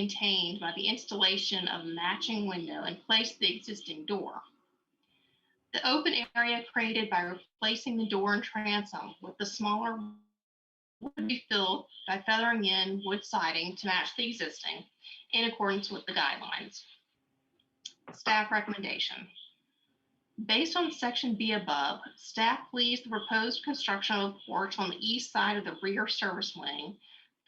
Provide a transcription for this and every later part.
maintained by the installation of a matching window in place of the existing door. The open area created by replacing the door and transom with the smaller would be filled by feathering in wood siding to match the existing in accordance with the guidelines. Staff recommendation. Based on section B above, staff believes the proposed construction of a porch on the east side of the rear service wing,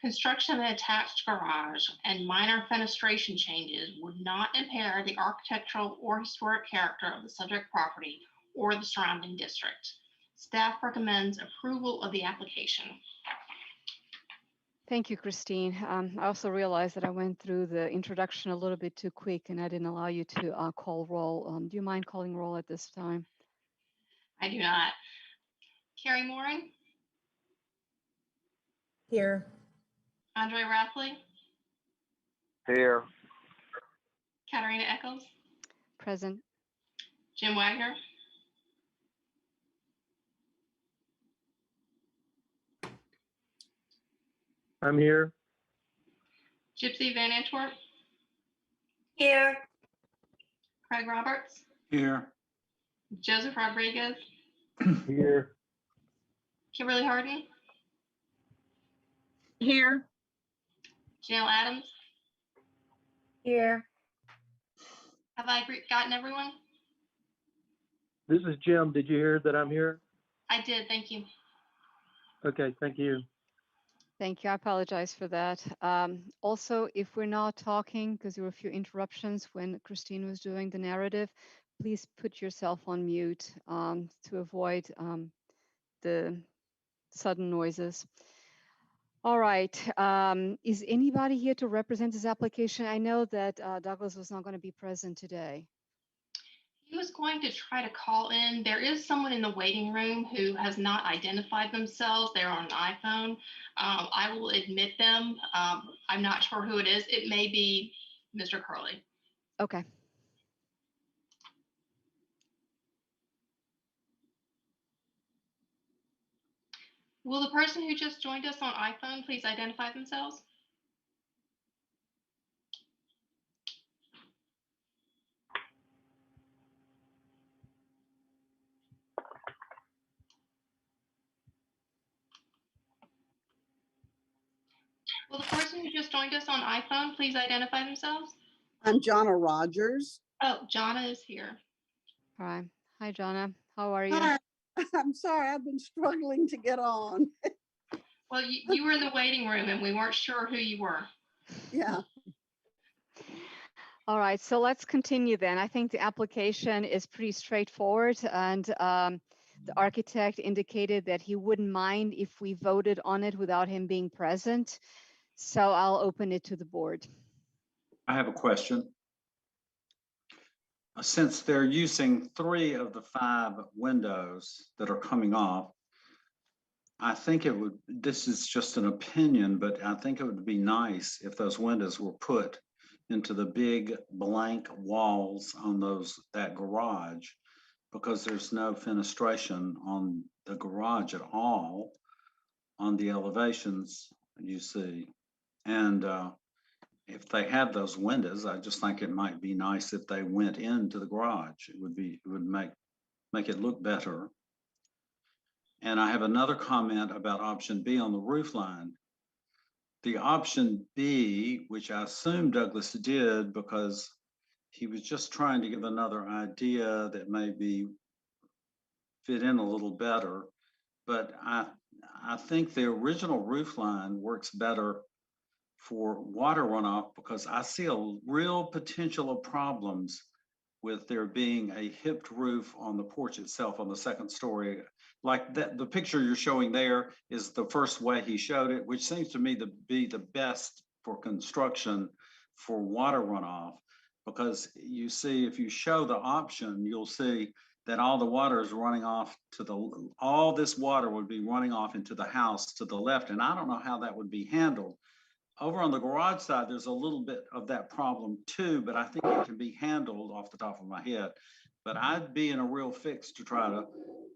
construction of an attached garage, and minor fenestration changes would not impair the architectural or historic character of the subject property or the surrounding district. Staff recommends approval of the application. Thank you, Christine. I also realized that I went through the introduction a little bit too quick and I didn't allow you to call roll. Do you mind calling roll at this time? I do not. Carrie Mooring? Here. Andre Rathley? Here. Katarina Eccles? Present. Jim Wagner? I'm here. Gypsy Van Antwerp? Here. Craig Roberts? Here. Joseph Rodriguez? Here. Kimberly Harden? Here. Janelle Adams? Here. Have I gotten everyone? This is Jim. Did you hear that I'm here? I did, thank you. Okay, thank you. Thank you. I apologize for that. Also, if we're not talking, because there were a few interruptions when Christine was doing the narrative, please put yourself on mute to avoid the sudden noises. All right. Is anybody here to represent this application? I know that Douglas was not going to be present today. He was going to try to call in. There is someone in the waiting room who has not identified themselves. They're on an iPhone. I will admit them. I'm not sure who it is. It may be Mr. Curley. Okay. Will the person who just joined us on iPhone please identify themselves? Will the person who just joined us on iPhone please identify themselves? I'm Jonna Rogers. Oh, Jonna is here. All right. Hi, Jonna. How are you? Hi. I'm sorry, I've been struggling to get on. Well, you were in the waiting room and we weren't sure who you were. Yeah. All right, so let's continue then. I think the application is pretty straightforward, and the architect indicated that he wouldn't mind if we voted on it without him being present. So I'll open it to the board. I have a question. Since they're using 3 of the 5 windows that are coming off, I think it would, this is just an opinion, but I think it would be nice if those windows were put into the big blank walls on that garage, because there's no fenestration on the garage at all on the elevations you see. And if they have those windows, I just think it might be nice if they went into the garage. It would make it look better. And I have another comment about option B on the roof line. The option B, which I assume Douglas did because he was just trying to give another idea that maybe fit in a little better. But I think the original roof line works better for water runoff, because I see a real potential of problems with there being a hipped roof on the porch itself on the second story. Like that, the picture you're showing there is the first way he showed it, which seems to me to be the best for construction for water runoff, because you see, if you show the option, you'll see that all the water is running off to all this water would be running off into the house to the left. And I don't know how that would be handled. Over on the garage side, there's a little bit of that problem too, but I think it can be handled off the top of my head. But I'd be in a real fix to try to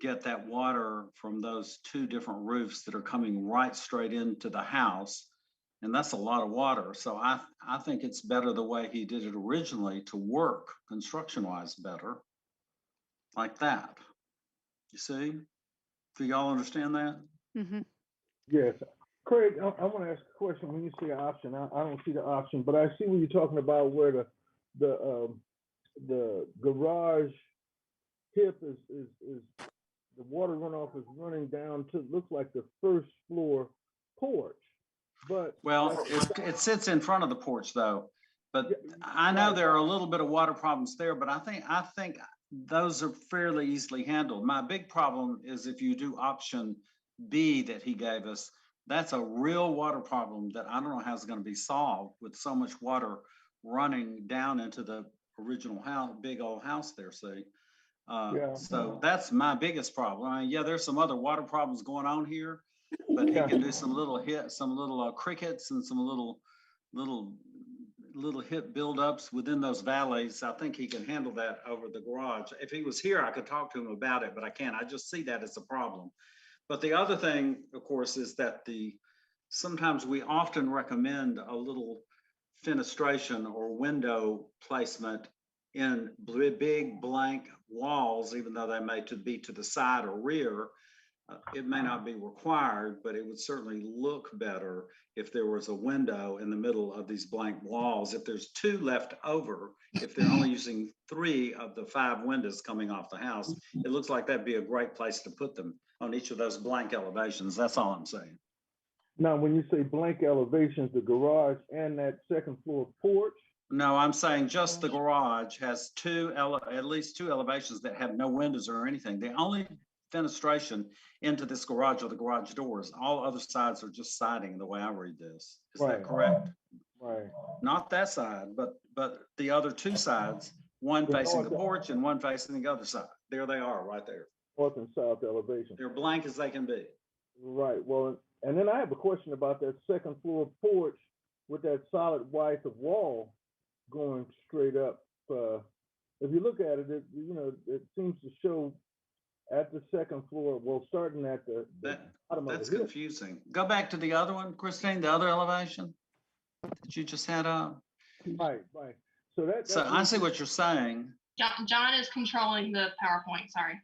get that water from those 2 different roofs that are coming right straight into the house And that's a lot of water. So I think it's better the way he did it originally to work construction-wise better, like that. You see? Do y'all understand that? Mhm. Yes. Craig, I want to ask a question. When you say option, I don't see the option, but I see what you're talking about where the garage hip is the water runoff is running down to, looks like the first floor porch. But Well, it sits in front of the porch though. But I know there are a little bit of water problems there, but I think those are fairly easily handled. My big problem is if you do option B that he gave us, that's a real water problem that I don't know how it's going to be solved with so much water running down into the original house, big old house there, see? Yeah. So that's my biggest problem. I mean, yeah, there's some other water problems going on here, but he Yeah. can do some little crickets and some little hit buildups within those valleys. I think he can handle that over the garage. If he was here, I could talk to him about it, but I can't. I just see that as a problem. But the other thing, of course, is that sometimes we often recommend a little fenestration or window placement in big blank walls, even though they may be to the side or rear. It may not be required, but it would certainly look better if there was a window in the middle of these blank walls. If there's 2 left over, if they're only using 3 of the 5 windows coming off the house, it looks like that'd be a great place to put them on each of those blank elevations. That's all I'm saying. Now, when you say blank elevations, the garage and that second floor porch. No, I'm saying just the garage has at least 2 elevations that have no windows or anything. The only fenestration into this garage are the garage doors. All other sides are just siding the way I read this. Is that correct? Right. Not that side, but the other 2 sides, one The facing the north- porch and one facing the other side. There they are, right there. North and south elevation. They're blank as they can be. Right. Well, and then I have a question about that second floor porch with that solid white of wall going straight up. If you look at it, it seems to show at the second floor, well, starting at the bottom of That's the hip. confusing. Go back to the other one, Christine, the other elevation that you just had up. Right. So I see what you're saying. John is controlling the PowerPoint, sorry.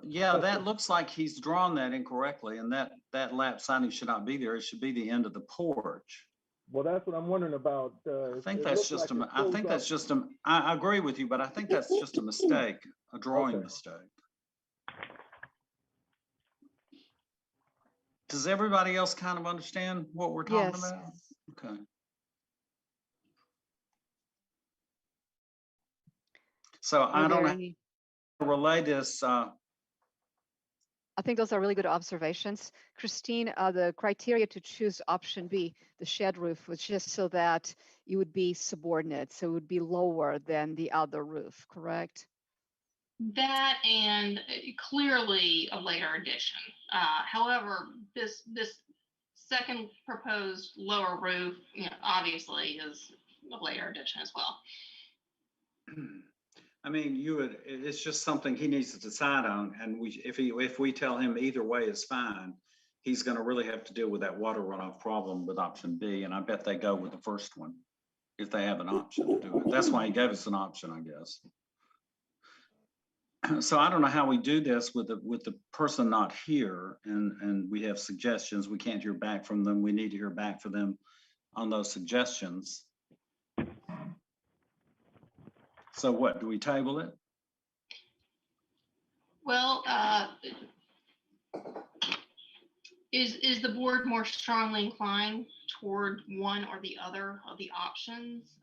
Yeah, that looks like he's drawn that incorrectly, and that lap siding should not be there. It should be the end of the porch. Well, that's what I'm wondering about. I think that's just I agree with you, but I think that's just a mistake, a drawing mistake. Does everybody else kind of understand what we're talking Yes. about? Okay. So I Are don't there know any- how to relay this. I think those are really good observations. Christine, the criteria to choose option B, the shed roof, was just so that you would be subordinate, so it would be lower than the other roof, correct? That and clearly a later addition. However, this second proposed lower roof, obviously is a later addition as well. I mean, it's just something he needs to decide on, and if we tell him either way is fine, he's going to really have to deal with that water runoff problem with option B, and I bet they go with the first one if they have an option to do it. That's why he gave us an option, I guess. So I don't know how we do this with the person not here, and we have suggestions. We can't hear back from them. We need to hear back from them on those suggestions. So what, do we table it? Well, is the board more strongly inclined toward one or the other of the options?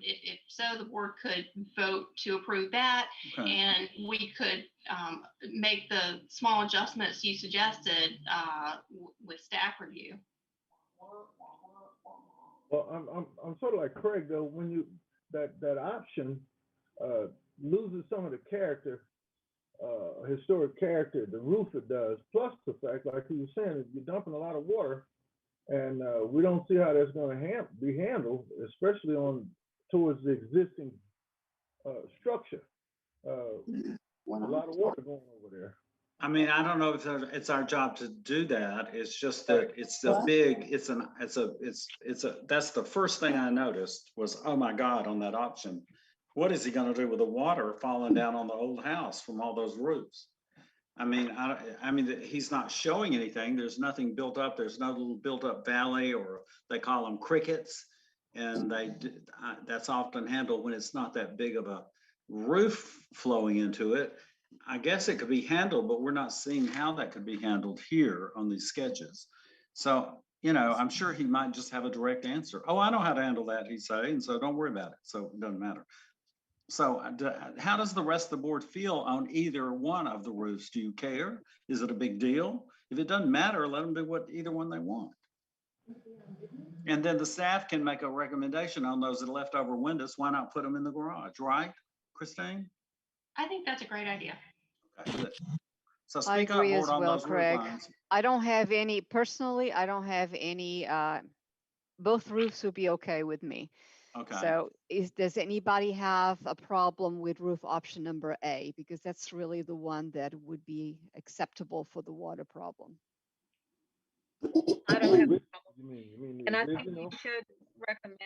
If so, the board could vote to approve that, Okay. and we could make the small adjustments you suggested with staff review. Well, I'm sort of like Craig though. When you that option loses some of the character, historic character, the roof it does. Plus the fact, like he was saying, you're dumping a lot of water, and we don't see how that's going to be handled, especially towards the existing structure. A lot of water going over there. I mean, I don't know if it's our job to do that. It's just that it's a big, that's the first thing I noticed was, oh my God, on that option. What is he gonna do with the water falling down on the old house from all those roofs? I mean, he's not showing anything. There's nothing built up. There's no little built up valley, or they call them crickets. And that's often handled when it's not that big of a roof flowing into it. I guess it could be handled, but we're not seeing how that could be handled here on these sketches. So, you know, I'm sure he might just have a direct answer. Oh, I know how to handle that, he'd say, and so don't worry about it. So it doesn't matter. So how does the rest of the board feel on either one of the roofs? Do you care? Is it a big deal? If it doesn't matter, let them do what either one they want. And then the staff can make a recommendation on those leftover windows. Why not put them in the garage, right, Christine? I think that's a great idea. Okay, good. So I speak up, agree board, as on well, those roof Craig. lines. I don't have any, personally, I don't have any, both roofs would be okay with me. Okay. So does anybody have a problem with roof option number A? Because that's really the one that would be acceptable for the water problem. I don't have, You mean the and I think we original? should recommend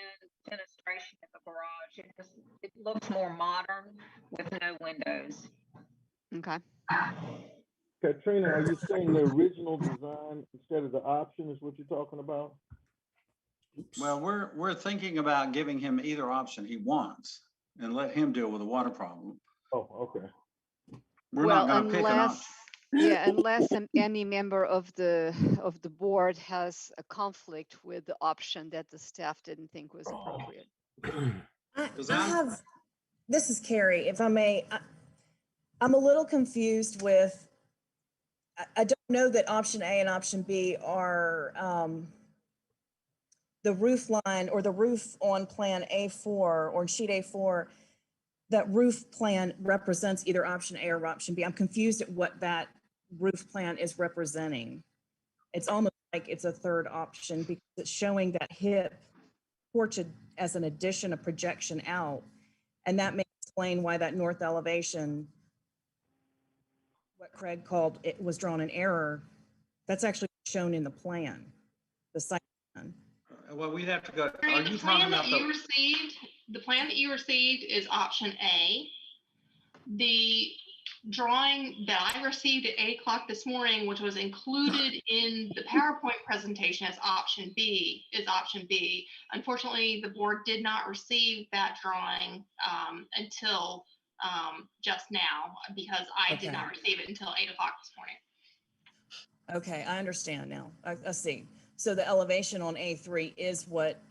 fenestration in the garage. It looks more modern with no windows. Okay. Katrina, are you saying the original design instead of the option is what you're talking about? Well, we're thinking about giving him either option he wants and let him deal with the water problem. Oh, okay. We're Well, not gonna pick an option. yeah, unless any member of the board has a conflict with the option that the staff didn't think was appropriate. Does I that- have, this is Carrie, if I may, I'm a little confused with, I don't know that option A and option B are the roof line or the roof on plan A4 or sheet A4, that roof plan represents either option A or option B. I'm confused at what that roof plan is representing. It's almost like it's a third option because it's showing that hip porch as an addition, a projection out. And that may explain why that north elevation, what Craig called, it was drawn in error. That's actually shown in the plan, the site plan. Well, we'd have to go, are The you talking plan about that you received, the plan that you received is option A. The drawing that I received at 8 o'clock this morning, which was included in the PowerPoint presentation as option B, is option B. Unfortunately, the board did not receive that drawing until just now, because I did not receive it until 8 o'clock this morning. Okay, I understand now. I see. So the elevation on A3 is what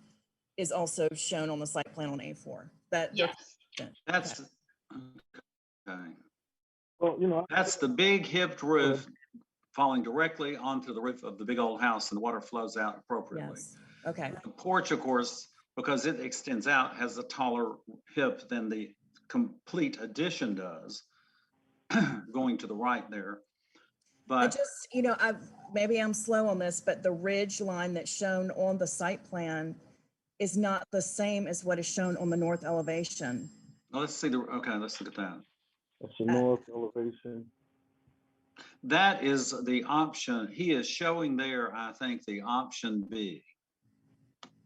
is also shown on the site plan on A4. Yes. That's, okay. Well, you know, That's the big hipped roof falling directly onto the roof of the big old house, and the water flows out appropriately. Yes, okay. The porch, of course, because it extends out, has a taller hip than the complete addition does, going to the right there. I But just, you know, maybe I'm slow on this, but the ridge line that's shown on the site plan is not the same as what is shown on the north elevation. let's see okay, let's look at that. that's the north elevation. That is the option. He is showing there, I think, the option B.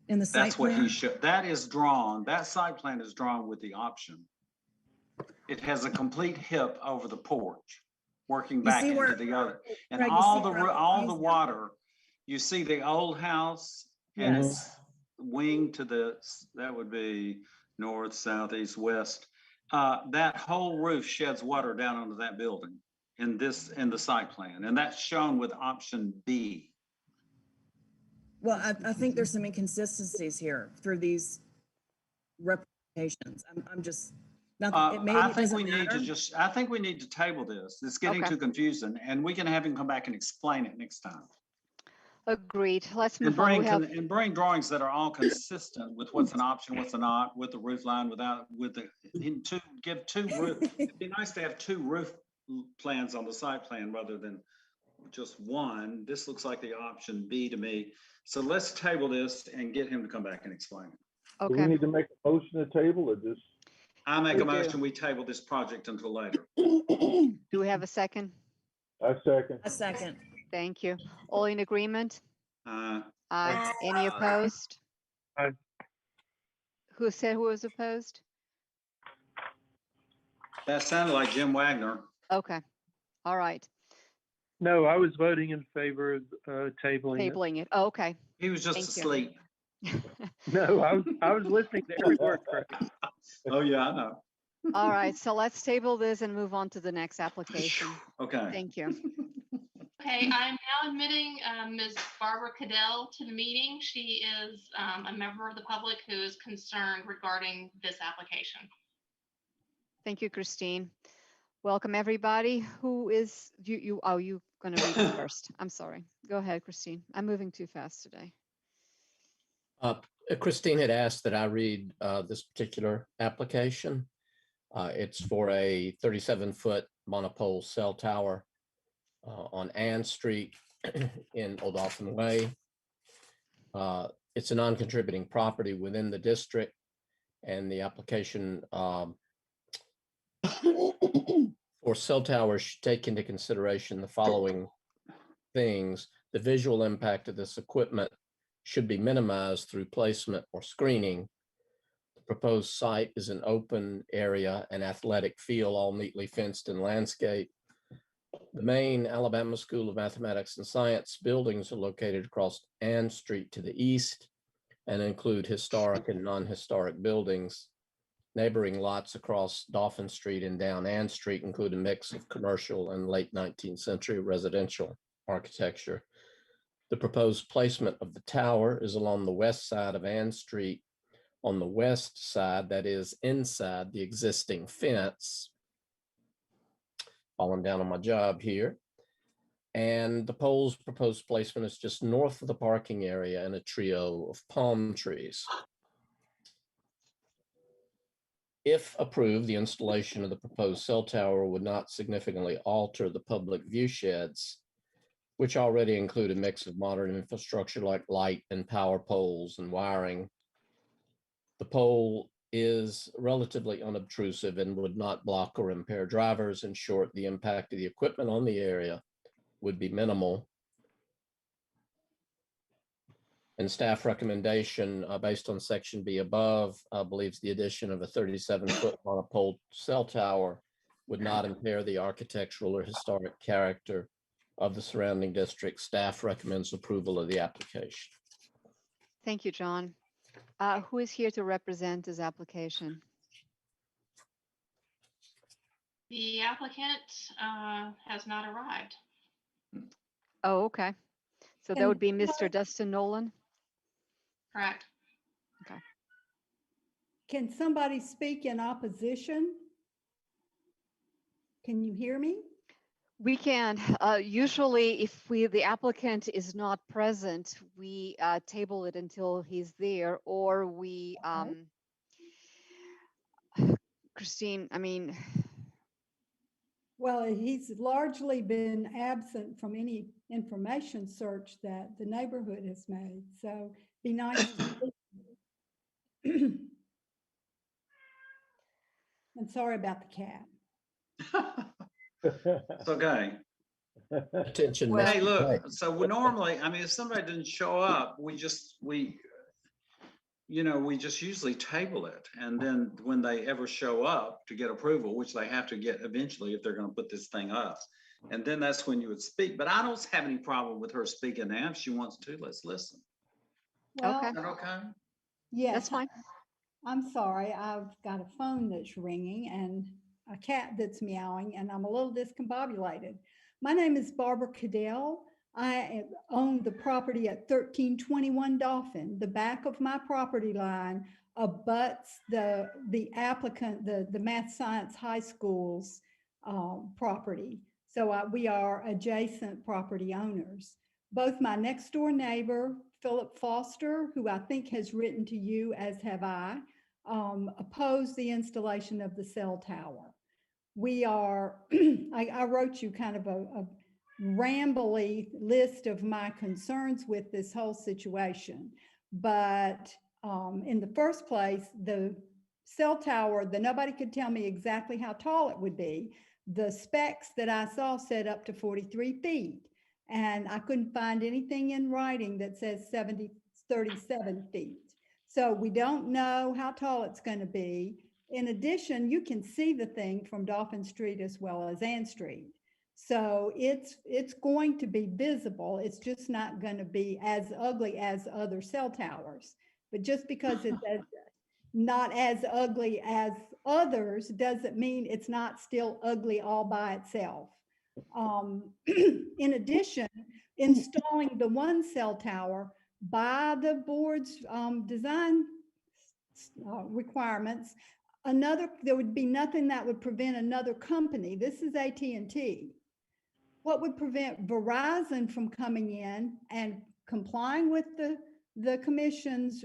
In the site That's what he plan? showed. That is drawn, that site plan is drawn with the option. It has a complete hip over the porch, working You back see into where- the other. And Craig, you all see the, where I'm all the pointing? water, you see the old house and Yes. it's winged to the, that would be north, south, east, west. That whole roof sheds water down onto that building in the site plan, and that's shown with option B. Well, I think there's some inconsistencies here through these representations. I'm just, not, it maybe I it think doesn't we need to matter. just, I think we need to table this. It's getting Okay. too confusing, and we can have him come back and explain it next time. Agreed. Let's And move on. We bring, have, and bring drawings that are all consistent with what's an option, what's a not, with the roof line, without, with the, give two roof. It'd be nice to have two roof plans on the site plan rather than just one. This looks like the option B to me. So let's table this and get him to come back and explain it. Do we okay. need to make a motion to table or just? I make We a do. motion, we table this project until later. Do we have a second? I second. A second. Thank you. All in agreement? Uh, Aye. Any opposed? Aye. Who said who was opposed? that sounded like Jim Wagner. Okay. All right. No, I was voting in favor of tabling it. Tabling it. Oh, okay. He was just Thank you. asleep. No, I was listening to every word, Craig. Oh, yeah, I know. All right. So let's table this and move on to the next application. Okay. Thank you. Okay, I'm now admitting Ms. Barbara Cadell to the meeting. She is a member of the public who is concerned regarding this application. Thank you, Christine. Welcome, everybody. Who is you? Oh, you going to read it first. I'm sorry. Go ahead, Christine. I'm moving too fast today. Christine had asked that I read this particular application. It's for a 37-foot monopole cell tower on Ann Street in Oldalton Way. It's a non-contributing property within the district, and the application for cell towers should take into consideration the following things. The visual impact of this equipment should be minimized through placement or screening. The proposed site is an open area and athletic field, all neatly fenced and landscaped. The main Alabama School of Mathematics and Science buildings are located across Ann Street to the east and include historic and non-historic buildings. Neighboring lots across Dauphin Street and down Ann Street include a mix of commercial and late 19th century residential architecture. The proposed placement of the tower is along the west side of Ann Street, on the west side, that is inside the existing fence. Falling down on my job here. And the pole's proposed placement is just north of the parking area in a trio of palm trees. If approved, the installation of the proposed cell tower would not significantly alter the public view sheds, which already include a mix of modern infrastructure like light and power poles and wiring. The pole is relatively unobtrusive and would not block or impair drivers. In short, the impact of the equipment on the area would be minimal. And staff recommendation based on section B above believes the addition of a 37-foot monopole cell tower would not impair the architectural or historic character of the surrounding district. Staff recommends approval of the application. Thank you, John. Who is here to represent this application? The applicant has not arrived. Oh, okay. So that And would be Mr. Dustin Nolan. Correct. Can somebody speak in opposition? Can you hear me? We can. Usually, if the applicant is not present, we table it until he's there, or we, Christine, I mean, Well, he's largely been absent from any information search that the neighborhood has made, so be nice. I'm sorry about the cat. It's okay. Attention. Well- Hey, Mr. look, Wright. so we normally, I mean, if somebody didn't show up, we just usually table it. And then when they ever show up to get approval, which they have to get eventually if they're going to put this thing up. And then that's when you would speak. But I don't have any problem with her speaking now. If she wants to, let's listen. Well, Okay. Is that okay? yes, that's fine. I'm sorry, I've got a phone that's ringing and a cat that's meowing, and I'm a little discombobulated. My name is Barbara Cadell. I own the property at 1321 Dauphin. The back of my property line abuts the applicant, the Math Science High School's property. So we are adjacent property owners. Both my next door neighbor, Philip Foster, who I think has written to you, as have I, oppose the installation of the cell tower. We are, I wrote you kind of a rambly list of my concerns with this whole situation. But in the first place, the cell tower, nobody could tell me exactly how tall it would be, The specs that I saw said up to 43 feet. And I couldn't find anything in writing that says 37 feet. So we don't know how tall it's going to be. In addition, you can see the thing from Dolphin Street as well as Ann Street. So it's going to be visible. It's just not going to be as ugly as other cell towers. But just because it's not as ugly as others doesn't mean it's not still ugly all by itself. In addition, installing the one cell tower by the board's design requirements, there would be nothing that would prevent another company. This is AT&T. What would prevent Verizon from coming in and complying with the commission's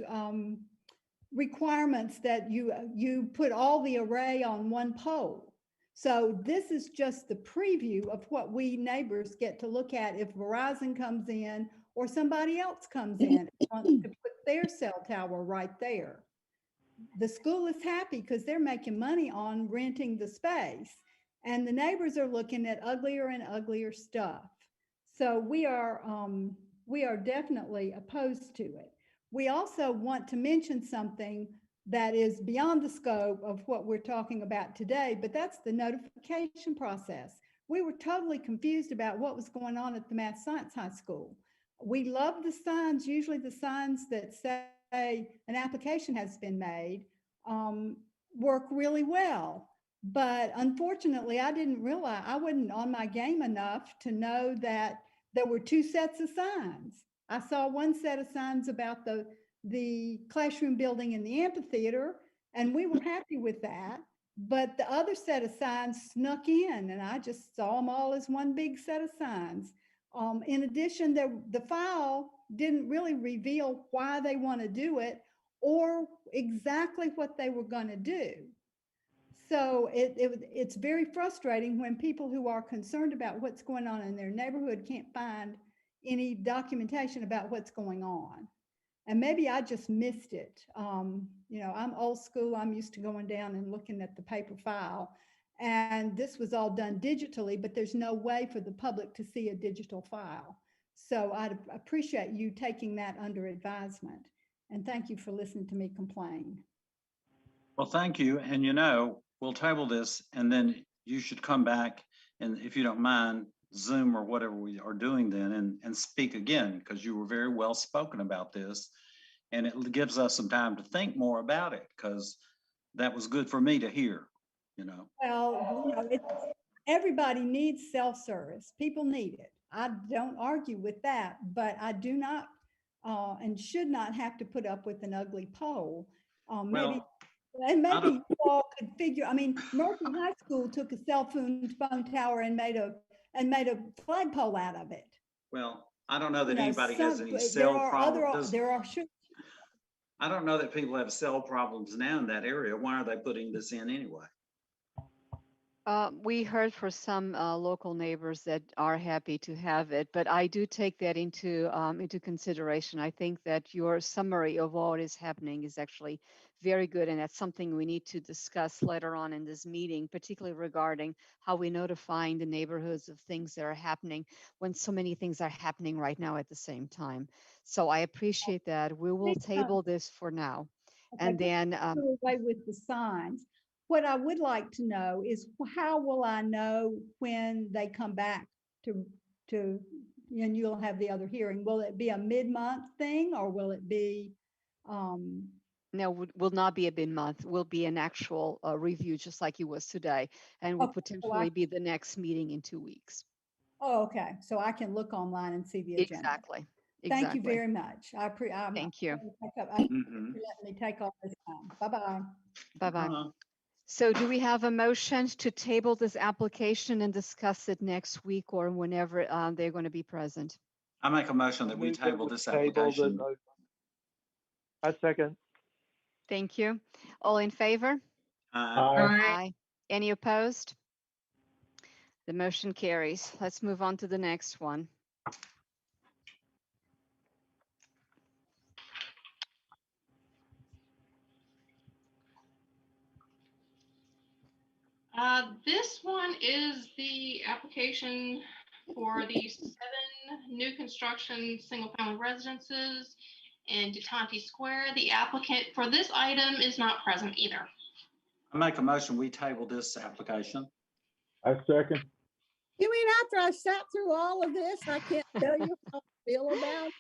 requirements that you put all the array on one pole? So this is just the preview of what we neighbors get to look at if Verizon comes in or somebody else comes in and wants to put their cell tower right there. The school is happy because they're making money on renting the space, and the neighbors are looking at uglier and uglier stuff. So we are definitely opposed to it. We also want to mention something that is beyond the scope of what we're talking about today, but that's the notification process. We were totally confused about what was going on at the Math Science High School. We love the signs, usually the signs that say an application has been made work really well. But unfortunately, I didn't realize, I wasn't on my game enough to know that there were two sets of signs. I saw one set of signs about the classroom building in the amphitheater, and we were happy with that. But the other set of signs snuck in, and I just saw them all as one big set of signs. In addition, the file didn't really reveal why they want to do it or exactly what they were going to do. So it's very frustrating when people who are concerned about what's going on in their neighborhood can't find any documentation about what's going on. And maybe I just missed it. You know, I'm old school. I'm used to going down and looking at the paper file. And this was all done digitally, but there's no way for the public to see a digital file. So I'd appreciate you taking that under advisement. And thank you for listening to me complain. Well, thank you. And you know, we'll table this and then you should come back and if you don't mind, Zoom or whatever we are doing then and speak again, because you were very well spoken about this. And it gives us some time to think more about it, because that was good for me to hear, you know. Well, you know, everybody needs self-service. People need it. I don't argue with that, but I do not and should not have to put up with an ugly pole. Maybe you all could figure. I mean, Murphy High School took a cell phone tower and made a flagpole out of it. Well, I don't know that anybody has any There cell are problems. sure. I don't know that people have cell problems now in that area. Why are they putting this in anyway? We heard for some local neighbors that are happy to have it, but I do take that into consideration. I think that your summary of what is happening is actually very good, and that's something we need to discuss later on in this meeting, particularly regarding how we're notifying the neighborhoods of things that are happening when so many things are happening right now at the same time. So I appreciate that. We will table this for now, and then away with the signs. What I would like to know is how will I know when they come back to and you'll have the other hearing? Will it be a mid-month thing or will it be? No, will not be a mid-month. Will be an actual review, just like it was today, and will potentially be the next meeting in 2 weeks. Oh, okay. So I can look online and see the agenda. Exactly. Thank you very much. Thank you. Let me take all this time. Bye-bye. Bye-bye. So do we have a motion to table this application and discuss it next week or whenever they're going to be present? I make a motion that we table this application. I second. Thank you. All in favor? Aye. Any opposed? The motion carries. Let's move on to the next one. This one is the application for the 7 new construction single-family residences in Detonte Square. The applicant for this item is not present either. I make a motion, we table this application. I second. You mean after I sat through all of this, I can't tell you how I feel about?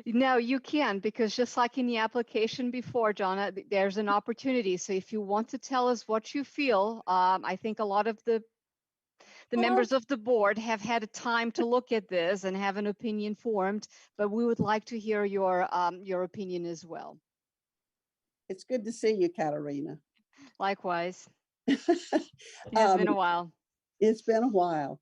No, you can, because just like in the application before, Jonna, there's an opportunity. So if you want to tell us what you feel, I think a lot of the members of the board have had a time to look at this and have an opinion formed, but we would like to hear your opinion as well. It's good to see you, Katarina. Likewise, it's been a while. It's been a while.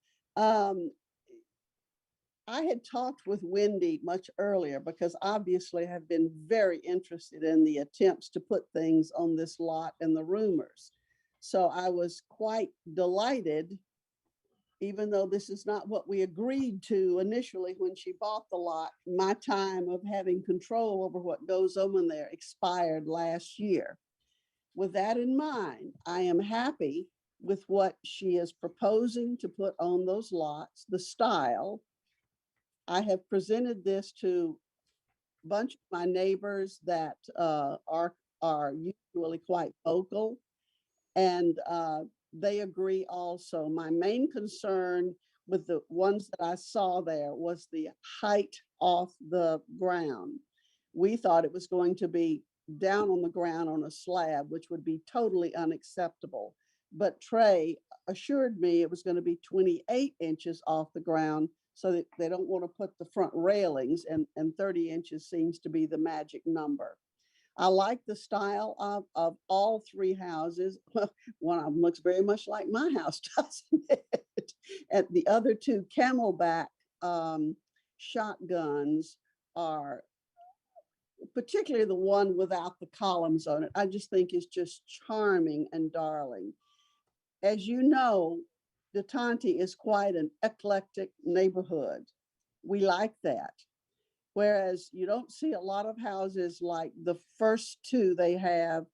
I had talked with Wendy much earlier because obviously I've been very interested in the attempts to put things on this lot and the rumors. So I was quite delighted, even though this is not what we agreed to initially when she bought the lot. My time of having control over what goes on in there expired last year. With that in mind, I am happy with what she is proposing to put on those lots, the style. I have presented this to a bunch of my neighbors that are usually quite vocal, and they agree also. My main concern with the ones that I saw there was the height off the ground. We thought it was going to be down on the ground on a slab, which would be totally unacceptable. But Trey assured me it was going to be 28 inches off the ground, so that they don't want to put the front railings, and 30 inches seems to be the magic number. I like the style of all 3 houses. Well, one of them looks very much like my house, doesn't it? And the other 2 Camelback shotguns are, particularly the one without the columns on it, I just think is just charming and darling. As you know, Detonte is quite an eclectic neighborhood. We like that. Whereas you don't see a lot of houses like the first 2 they have.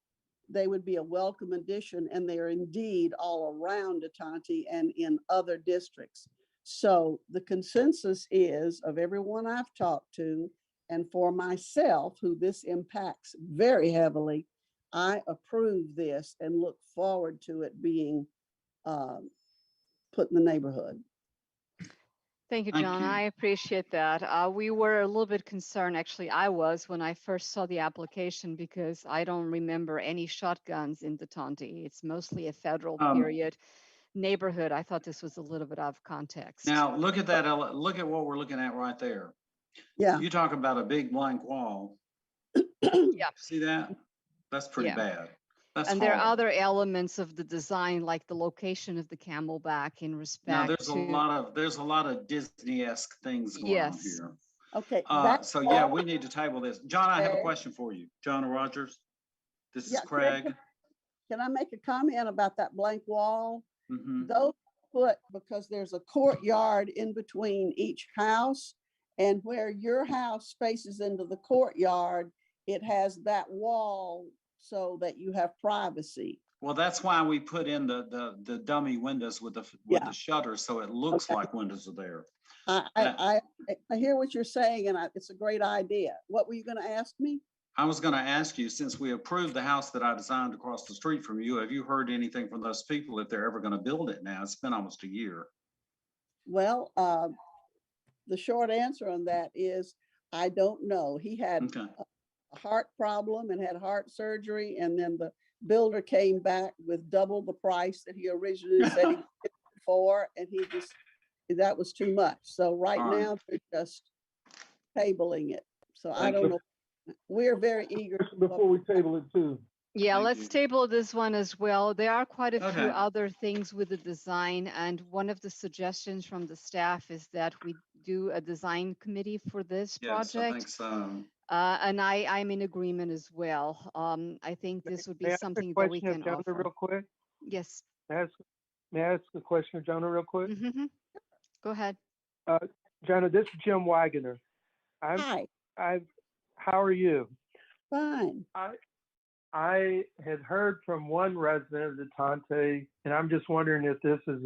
They would be a welcome addition, and they are indeed all around Detonte and in other districts. So the consensus is, of everyone I've talked to, and for myself, who this impacts very heavily, I approve this and look forward to it being put in the neighborhood. Thank you, Thank John. you. I appreciate that. We were a little bit concerned, actually, I was, when I first saw the application, because I don't remember any shotguns in Detonte. It's mostly a federal period neighborhood. I thought this was a little bit out of context. Now, look at that, look at what we're looking at right there. Yeah. You talk about a big blank wall. Yeah. See that? That's pretty Yeah. bad. That's And there are hard. other elements of the design, like the location of the Camelback in Now, respect there's a lot of Disney-esque things going on Yes. here. Okay. So yeah, we need to table this. John, I have a question for you. John Rogers. This is Yeah, Craig. Can I make a comment about that blank wall? Mhm. Those put because there's a courtyard in between each house, and where your house faces into the courtyard, it has that wall so that you have privacy. Well, that's why we put in the dummy windows with Yeah. the shutters, so it looks Okay. like windows are there. I hear what you're saying, and it's a great idea. What were you going to ask me? I was gonna ask you, since we approved the house that I designed across the street from you, have you heard anything from those people if they're ever gonna build it now? It's been almost a year. Well, the short answer on that is I don't know. He had Okay. a heart problem and had heart surgery, and then the builder came back with double the price that he originally said he did for, and that was too much. So right All right. now they're just tabling it. So I Thank don't you. know. We're very eager. Before we table it too, Yeah, Thank let's you. table this one as well. There are quite a few Okay. other things with the design, and one of the suggestions from the staff is that we do a design committee for this Yes, I think project. so. And I'm in agreement as well. I think this would May be I ask a something that we question can of Jonah offer. real quick? Yes. May I ask a question of Jonah real quick? Mhm. Go ahead. Jonah, this is Jim Wagoner. Hi, How are you? fine. I had heard from one resident of Tante, and I'm just wondering if this is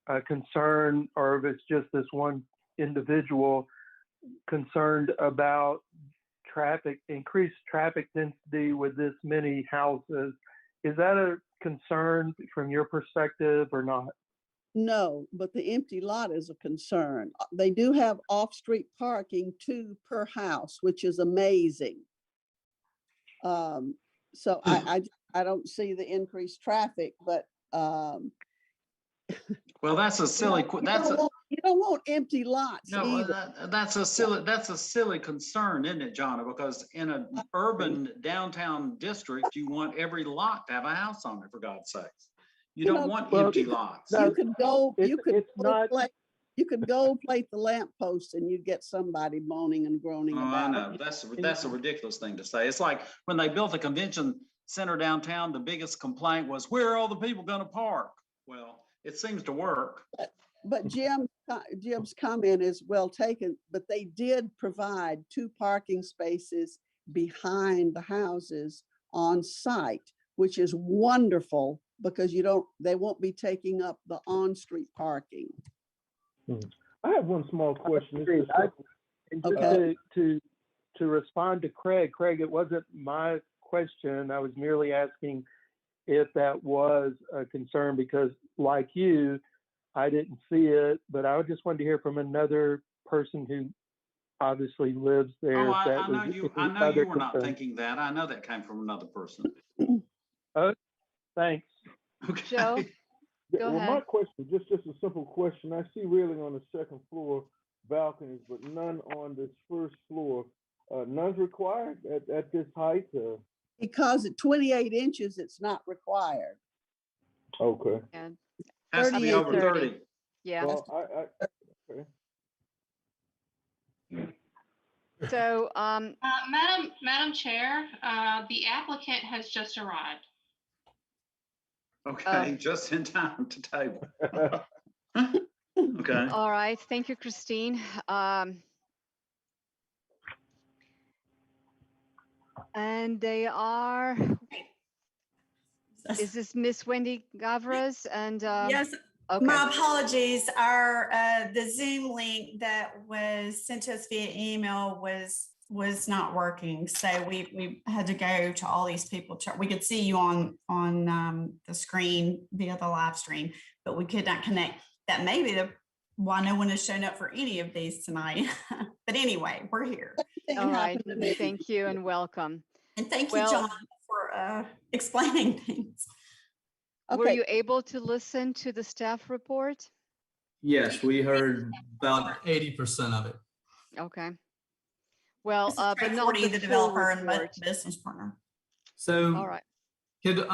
a concern or if it's just this one individual concerned about increased traffic density with this many houses. Is that a concern from your perspective or not? No, but the empty lot is a concern. They do have off-street parking, 2 per house, which is amazing. So I don't see the increased traffic, but Well, that's a silly, you don't want empty lots no, either. that's a silly concern, isn't it, John? Because in an urban downtown district, you want every lot to have a house on it, for God's sakes. You You don't know, want well, empty lots. You could go, It's- you could it's go not- play, you could go plate the lamppost and you'd get somebody moaning and groaning Oh, I about know. it. That's a ridiculous thing to say. It's like when they built the convention center downtown, the biggest complaint was, where are all the people gonna park? Well, it seems to work. But Jim's comment is well taken, but they did provide 2 parking spaces behind the houses on site, which is wonderful because they won't be taking up the on-street parking. I have one small question. This is- And just Okay. to respond to Craig, it wasn't my question. I was merely asking if that was a concern because like you, I didn't see it, but I just wanted to hear from another person who obviously lives there. Oh, if that I know was you, any other were not concern. thinking that. I know that came from another person. Thanks. Okay. Joe? Yeah, Go well, my ahead. question, just a simple question. I see railing on the second floor balconies, but none on this first floor. None's required at this height? Because at 28 inches, it's not required. Okay. Yeah. Has to be 38, over 30. 30. Yeah. Well, okay. So, Madam Chair, the applicant has just arrived. Okay, just in time to table. Okay. all right. Thank you, Christine. And they are, is this Miss Wendy Gavras? And Yes, okay. my apologies. Our the Zoom link that was sent to us via email was not working. So we had to go to all these people. We could see you on the screen via the live stream, but we could not connect. That may be why no one has shown up for any of these tonight. But anyway, we're here. Thing All right. happened to me. Thank you and welcome. And thank you, Well- John, for explaining things. Were Okay, you able to listen to the staff report? Yes, we heard about 80% of it. Okay. Well, This is but Craig not Forty, the the full developer and report. business partner. So All right. could,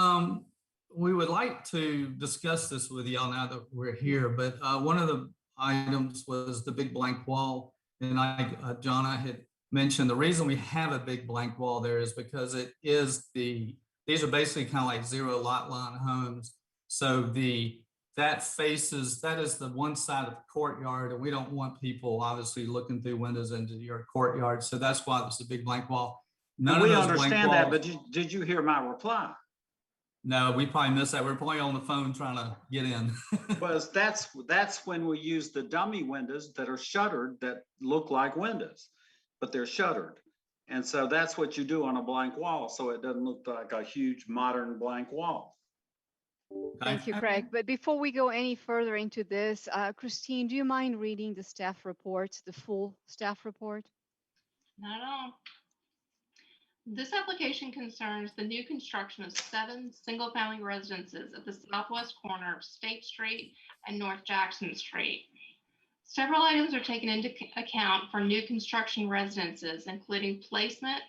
we would like to discuss this with y'all now that we're here, but one of the items was the big blank wall. And John, I had mentioned the reason we have a big blank wall there is because it is these are basically kind of like 0 lot line homes. So that is the one side of the courtyard, and we don't want people obviously looking through windows into your courtyard. So that's why there's a big blank wall. None We of those blank understand that, walls- but did you hear my reply? No, we probably missed that. We're probably on the phone trying to get in. Was that's when we use the dummy windows that are shuttered that look like windows, but they're shuttered. And so that's what you do on a blank wall, so it doesn't look like a huge modern blank wall. Thank you, Okay. Craig. But before we go any further into this, Christine, do you mind reading the staff report, the full staff report? Not at all. This application concerns the new construction of 7 single-family residences at the southwest corner of State Street and North Jackson Street. Several items are taken into account for new construction residences, including placement,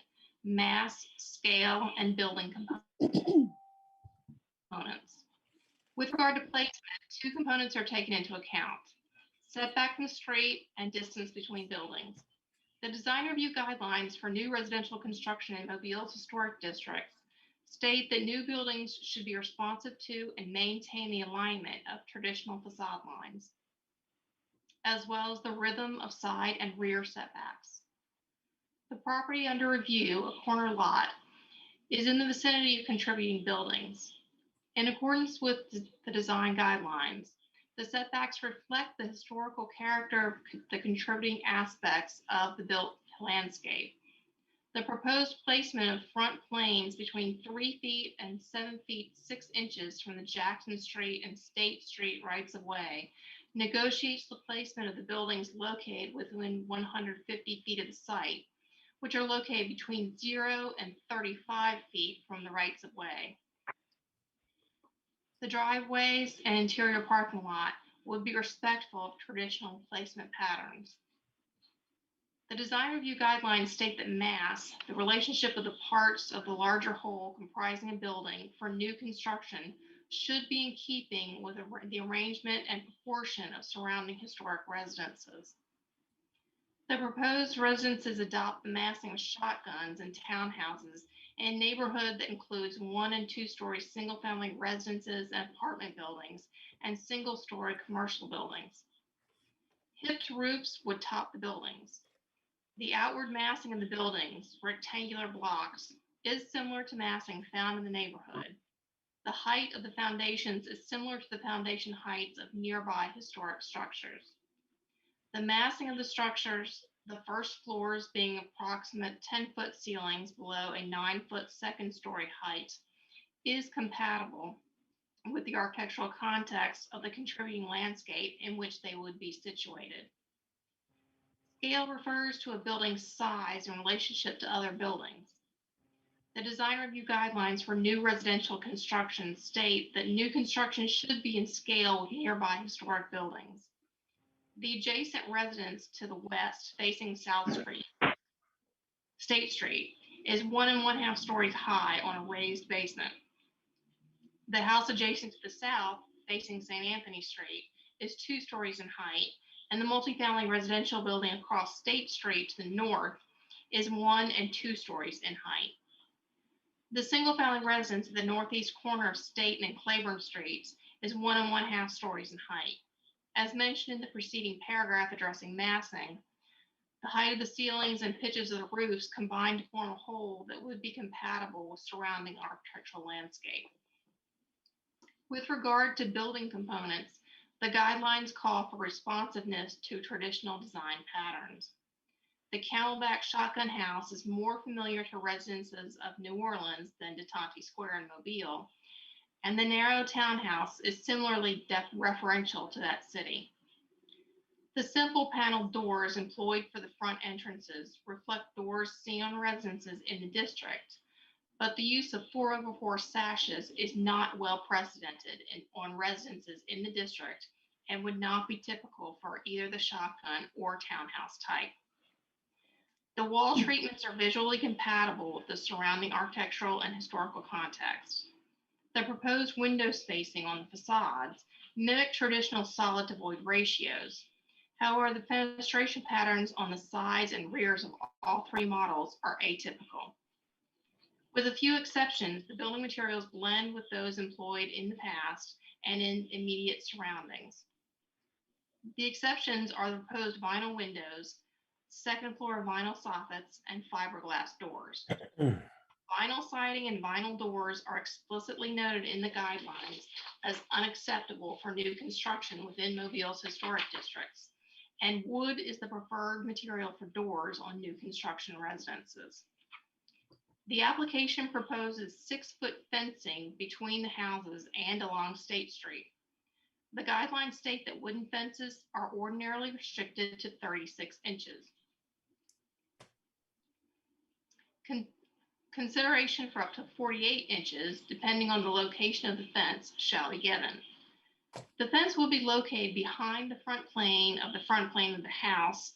mass, scale, and building components. With regard to placement, 2 components are taken into account: setback from the street and distance between buildings. The design review guidelines for new residential construction in Mobile's historic districts state that new buildings should be responsive to and maintain the alignment of traditional facade lines, as well as the rhythm of side and rear setbacks. The property under review, a corner lot, is in the vicinity of contributing buildings. In accordance with the design guidelines, the setbacks reflect the historical character of the contributing aspects of the built landscape. The proposed placement of front planes between 3 feet and 7 feet 6 inches from the Jackson Street and State Street rights of way negotiates the placement of the buildings located within 150 feet of the site, which are located between 0 and 35 feet from the rights of way. The driveways and interior parking lot would be respectful of traditional placement patterns. The design review guidelines state that mass, the relationship of the parts of the larger whole comprising a building for new construction, should be in keeping with the arrangement and proportion of surrounding historic residences. The proposed residences adopt the massing of shotguns and townhouses in a neighborhood that includes 1 and 2 story single-family residences and apartment buildings and single-story commercial buildings. Hipped roofs would top the buildings. The outward massing of the buildings, rectangular blocks, is similar to massing found in the neighborhood. The height of the foundations is similar to the foundation heights of nearby historic structures. The massing of the structures, the first floors being approximate 10-foot ceilings below a 9-foot second-story height, is compatible with the architectural context of the contributing landscape in which they would be situated. Scale refers to a building's size in relationship to other buildings. The design review guidelines for new residential construction state that new construction should be in scale with nearby historic buildings. The adjacent residence to the west facing South Street, State Street, is 1 1/2 stories high on a raised basement. The house adjacent to the south facing St. Anthony Street is 2 stories in height, and the multifamily residential building across State Street to the north is 1 and 2 stories in height. The single-family residence at the northeast corner of State and Claiborne Streets is 1 1/2 stories in height. As mentioned in the preceding paragraph addressing massing, the height of the ceilings and pitches of the roofs combine to form a whole that would be compatible with surrounding architectural landscape. With regard to building components, the guidelines call for responsiveness to traditional design patterns. The Camelback Shotgun House is more familiar to residences of New Orleans than DeTonti Square in Mobile, and the narrow townhouse is similarly referential to that city. The simple paneled doors employed for the front entrances reflect doors seen on residences in the district, but the use of 4/4 sashes is not well precedented on residences in the district and would not be typical for either the shotgun or townhouse type. The wall treatments are visually compatible with the surrounding architectural and historical context. The proposed window spacing on the facades mimic traditional solid to void ratios. However, the fenestration patterns on the sides and rears of all 3 models are atypical. With a few exceptions, the building materials blend with those employed in the past and in immediate surroundings. The exceptions are the proposed vinyl windows, second floor vinyl soffits, and fiberglass doors. Vinyl siding and vinyl doors are explicitly noted in the guidelines as unacceptable for new construction within Mobile's historic districts, and wood is the preferred material for doors on new construction residences. The application proposes 6-foot fencing between the houses and along State Street. The guidelines state that wooden fences are ordinarily restricted to 36 inches. Consideration for up to 48 inches, depending on the location of the fence, shall be given. The fence will be located behind the front plane of the house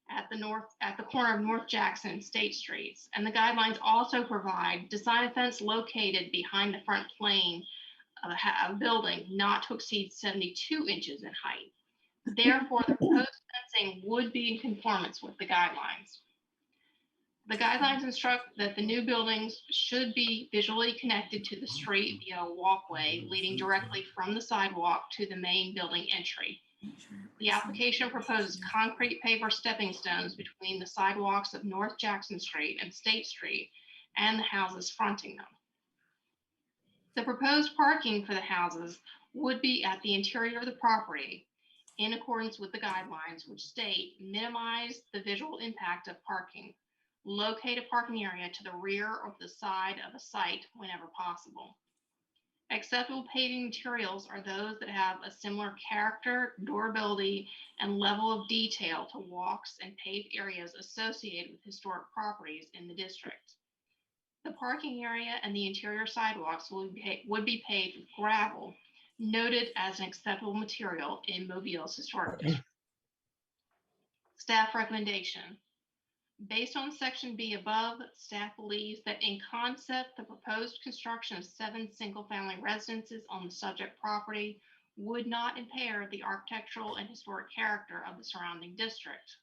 at the corner of North Jackson and State Streets. And the guidelines also provide design a fence located behind the front plane of a building not to exceed 72 inches in height. Therefore, the proposed fencing would be in conformance with the guidelines. The guidelines instruct that the new buildings should be visually connected to the street via a walkway leading directly from the sidewalk to the main building entry. The application proposes concrete paver stepping stones between the sidewalks of North Jackson Street and State Street and the houses fronting them. The proposed parking for the houses would be at the interior of the property in accordance with the guidelines, which state minimize the visual impact of parking, locate a parking area to the rear or the side of a site whenever possible. Acceptable paving materials are those that have a similar character, durability, and level of detail to walks and paved areas associated with historic properties in the district. The parking area and the interior sidewalks would be paved with gravel, noted as an acceptable material in Mobile's historic district. Staff recommendation. Based on section B above, staff believes that in concept, the proposed construction of 7 single-family residences on the subject property would not impair the architectural and historic character of the surrounding district.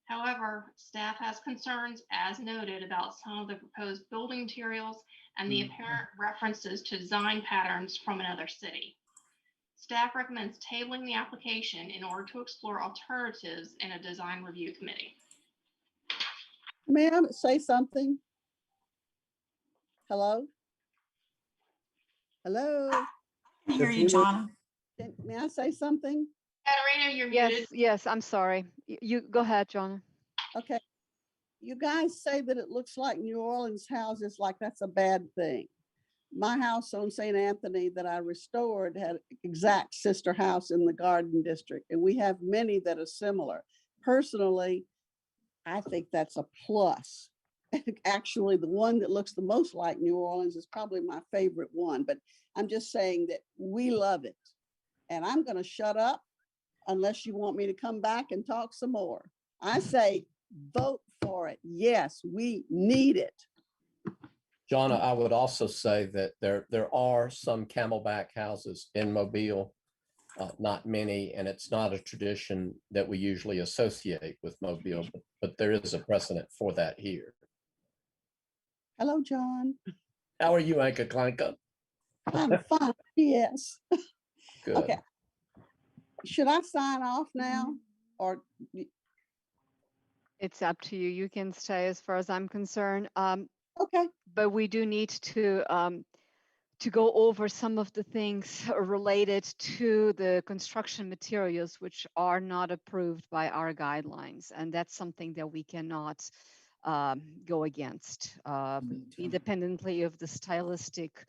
However, staff has concerns, as noted, about some of the proposed building materials and the apparent references to design patterns from another city. Staff recommends tabling the application in order to explore alternatives in a design review committee. May I say something? Hello? Hello? I can hear you, John. May I say something? Katarina, you're Yes, muted. yes, I'm sorry. You go ahead, John. Okay. You guys say that it looks like New Orleans houses, like that's a bad thing. My house on St. Anthony that I restored had an exact sister house in the Garden District, and we have many that are similar. Personally, I think that's a plus. Actually, the one that looks the most like New Orleans is probably my favorite one, but I'm just saying that we love it. And I'm going to shut up unless you want me to come back and talk some more. I say vote for it. Yes, we need it. John, I would also say that there are some Camelback houses in Mobile, not many, and it's not a tradition that we usually associate with Mobile, but there is a precedent for that here. Hello, John. How are you, Anka Klanka? I'm fine. Yes. Good. Okay. Should I sign off now or? It's up to you. You can stay as far as I'm concerned. Okay. But we do need to go over some of the things related to the construction materials which are not approved by our guidelines. And that's something that we cannot go against, independently of the stylistic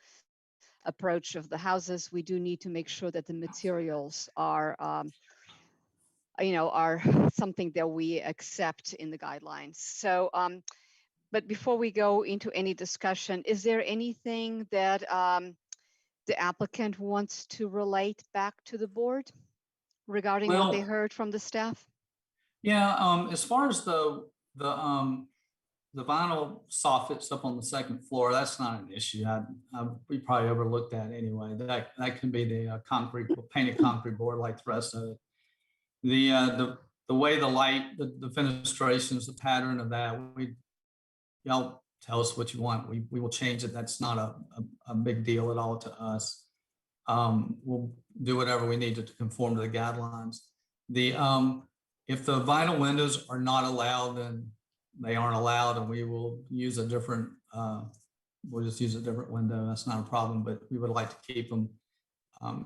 approach of the houses. We do need to make sure that the materials are are something that we accept in the guidelines. So but before we go into any discussion, is there anything that the applicant wants to relate back to the board regarding what they Well, heard from the staff? Yeah, as far as the vinyl soffits up on the second floor, that's not an issue. We probably overlooked that anyway. That can be the concrete, painted concrete board like the rest of it. The way the light, the fenestrations, the pattern of that, y'all tell us what you want. We will change it. That's not a big deal at all to us. We'll do whatever we need to conform to the guidelines. If the vinyl windows are not allowed, then they aren't allowed, and we will use a different, we'll just use a different window. That's not a problem, but we would like to keep them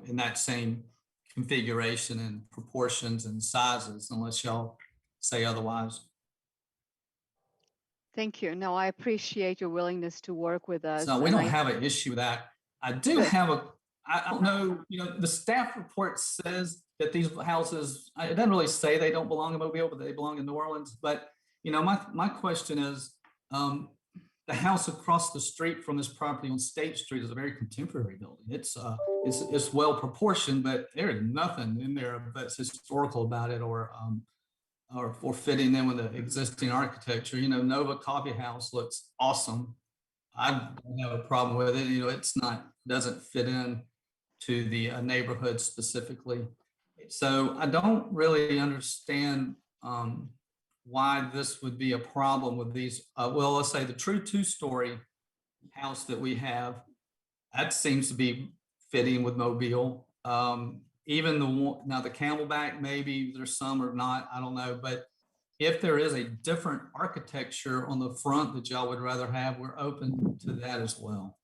in that same configuration and proportions and sizes, unless y'all say otherwise. Thank you. No, I appreciate your willingness to work with us. So we don't have an issue with that. I do have I don't know, the staff report says that these houses, it doesn't really say they don't belong in Mobile, but they belong in New Orleans. But, my question is, the house across the street from this property on State Street is a very contemporary building. It's well proportioned, but there is nothing in there that's historical about it or fitting in with the existing architecture. Nova Coffee House looks awesome. I don't have a problem with it. Doesn't fit in to the neighborhood specifically. So I don't really understand why this would be a problem with these. Let's say the true 2-story house that we have, that seems to be fitting with Mobile. Even the Camelback, maybe there's some or not, I don't know. But if there is a different architecture on the front that y'all would rather have, we're open to that as well.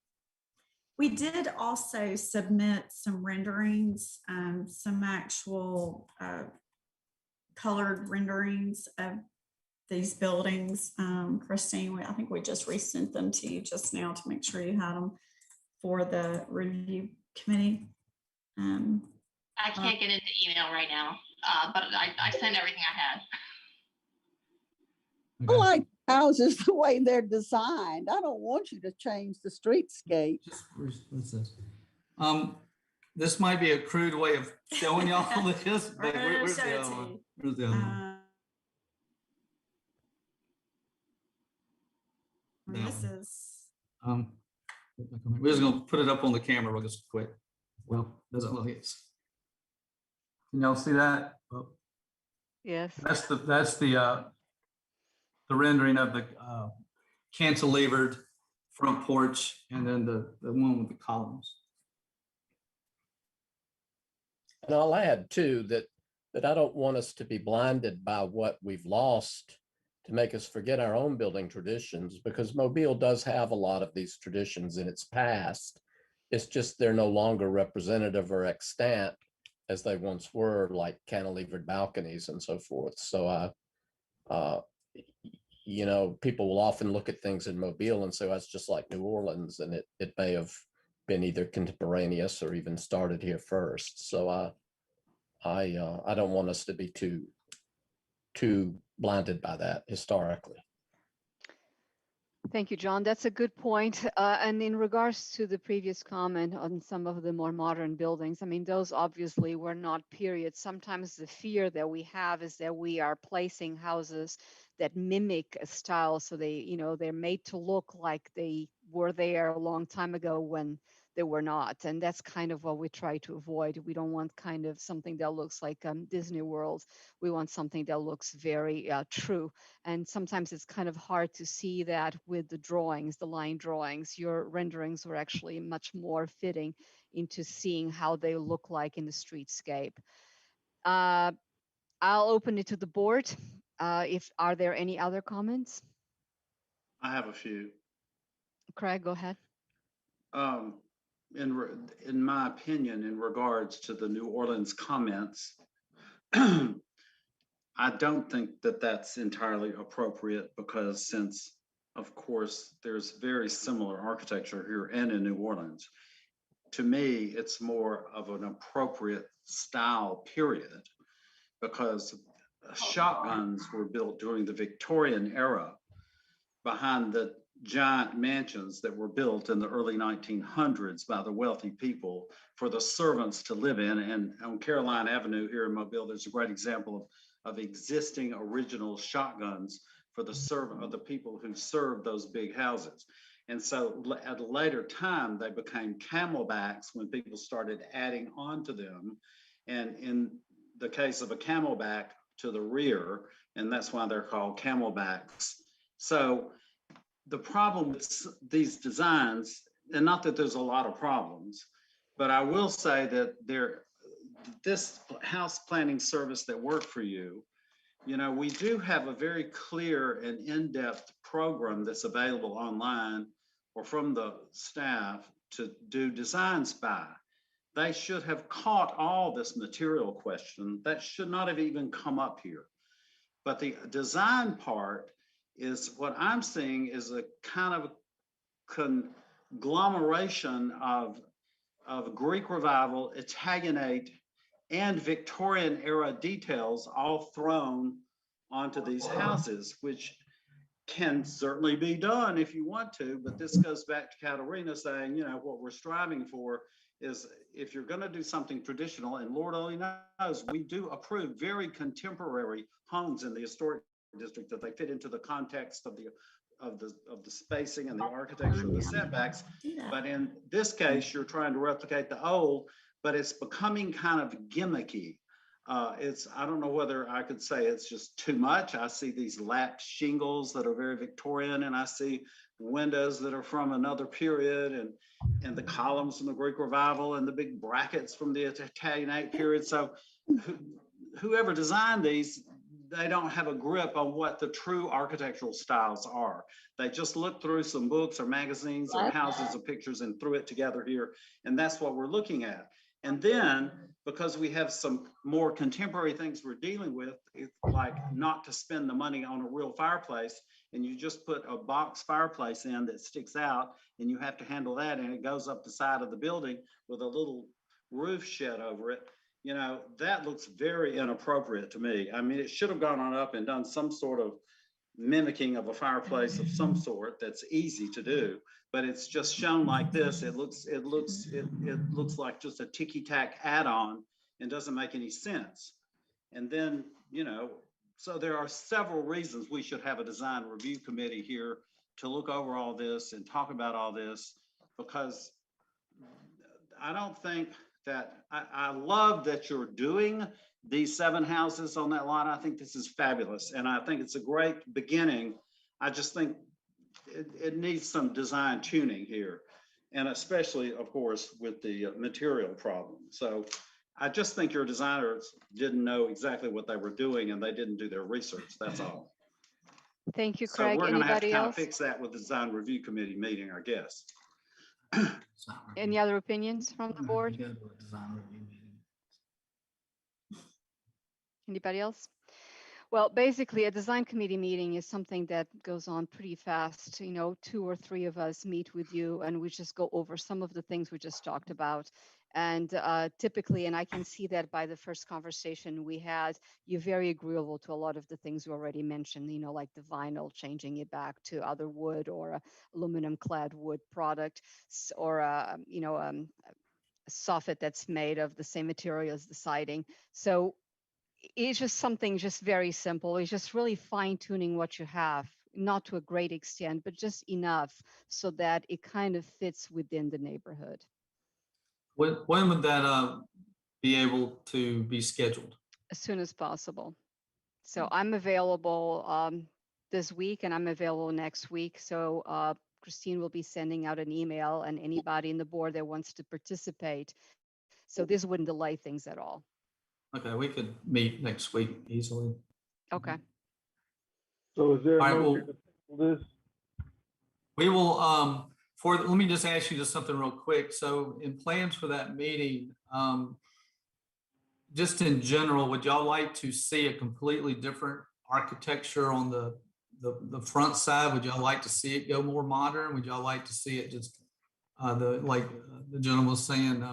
We did also submit some renderings, some actual colored renderings of these buildings. Christine, I think we just resent them to you just now to make sure you had them for the review committee. I can't get into email right now, but I sent everything I had. I like houses the way they're designed. I don't want you to change the streetscape. What's this? This might be a crude way of showing y'all this, but where's the other one? Where's the other one? This is. We're just gonna put it up on the camera real just quick. Well, doesn't look it. Can y'all see that? Oh. Yes. That's the rendering of the cantilevered front porch, and then the one with the columns. And I'll add too that I don't want us to be blinded by what we've lost to make us forget our own building traditions, because Mobile does have a lot of these traditions in its past. It's just they're no longer representative or extant as they once were, like cantilevered balconies and so forth. So, you know, people will often look at things in Mobile and say, well, it's just like New Orleans, and it may have been either contemporaneous or even started here first. So I don't want us to be too blinded by that historically. Thank you, John. That's a good point. And in regards to the previous comment on some of the more modern buildings, I mean, those obviously were not period. Sometimes the fear that we have is that we are placing houses that mimic a style. So they, you know, they're made to look like they were there a long time ago when they were not. And that's kind of what we try to avoid. We don't want kind of something that looks like Disney World. We want something that looks very true. And sometimes it's kind of hard to see that with the drawings, the line drawings. Your renderings were actually much more fitting into seeing how they look like in the streetscape. I'll open it to the board. Are there any other comments? I have a few. Craig, go ahead. In my opinion, in regards to the New Orleans comments, I don't think that that's entirely appropriate, because since, of course, there's very similar architecture here and in New Orleans, to me, it's more of an appropriate style period, because shotguns were built during the Victorian era behind the giant mansions that were built in the early 1900s by the wealthy people for the servants to live in. And on Caroline Avenue here in Mobile, there's a great example of existing original shotguns for the people who served those big houses. And so at a later time, they became camelbacks when people started adding on to them. And in the case of a camelback, to the rear, and that's why they're called camelbacks. So the problem with these designs, and not that there's a lot of problems, but I will say that this house planning service that worked for you, you know, we do have a very clear and in-depth program that's available online or from the staff to do designs by. They should have caught all this material question. That should not have even come up here. But the design part is what I'm seeing is a kind of conglomeration of Greek Revival, Italianate, and Victorian era details all thrown onto these houses, which can certainly be done if you want to. But this goes back to Katerina saying, you know, what we're striving for is, if you're going to do something traditional, and Lord only knows, we do approve very contemporary homes in the historic district that they fit into the context of the spacing and the architecture of the setbacks. But in this case, you're trying to replicate the old, but it's becoming kind of gimmicky. I don't know whether I could say it's just too much. I see these lapped shingles that are very Victorian, and I see windows that are from another period, and the columns from the Greek Revival, and the big brackets from the Italianate period. So whoever designed these they don't have a grip on what the true architectural styles are. They just look through some books or magazines or houses or pictures and threw it together here. And that's what we're looking at. And then, because we have some more contemporary things we're dealing with, it's like not to spend the money on a real fireplace, and you just put a box fireplace in that sticks out, and you have to handle that, and it goes up the side of the building with a little roof shed over it. You know, that looks very inappropriate to me. I mean, it should have gone on up and done some sort of mimicking of a fireplace of some sort that's easy to do, but it's just shown like this. It looks like just a ticky-tack add-on and doesn't make any sense. And then, you know, so there are several reasons we should have a design review committee here to look over all this and talk about all this, because I don't think that, I love that you're doing these 7 houses on that lot. I think this is fabulous, and I think it's a great beginning. I just think it needs some design tuning here, and especially, of course, with the material problem. So I just think your designers didn't know exactly what they were doing, and they didn't do their research. That's all. Thank you, So Craig. we're going to have to Anybody kind of else? fix that with the design review committee meeting, I guess. Any other opinions from the board? Anybody else? Well, basically, a design committee meeting is something that goes on pretty fast. You know, 2 or 3 of us meet with you, and we just go over some of the things we just talked about. And typically, and I can see that by the first conversation we had, you're very agreeable to a lot of the things you already mentioned, you know, like the vinyl, changing it back to other wood or a aluminum clad wood product, or a soffit that's made of the same material as the siding. So it's just something just very simple. It's just really fine tuning what you have, not to a great extent, but just enough so that it kind of fits within the neighborhood. When would that be able to be scheduled? As soon as possible. So I'm available this week, and I'm available next week. So Christine will be sending out an email, and anybody in the board that wants to participate. So this wouldn't delay things at all. Okay, we could meet next week easily. Okay. So is there a All right, motion to table this? We will, let me just ask you just something real quick. So in plans for that meeting, just in general, would y'all like to see a completely different architecture on the front side? Would y'all like to see it go more modern? Would y'all like to see it just, like the gentleman was saying,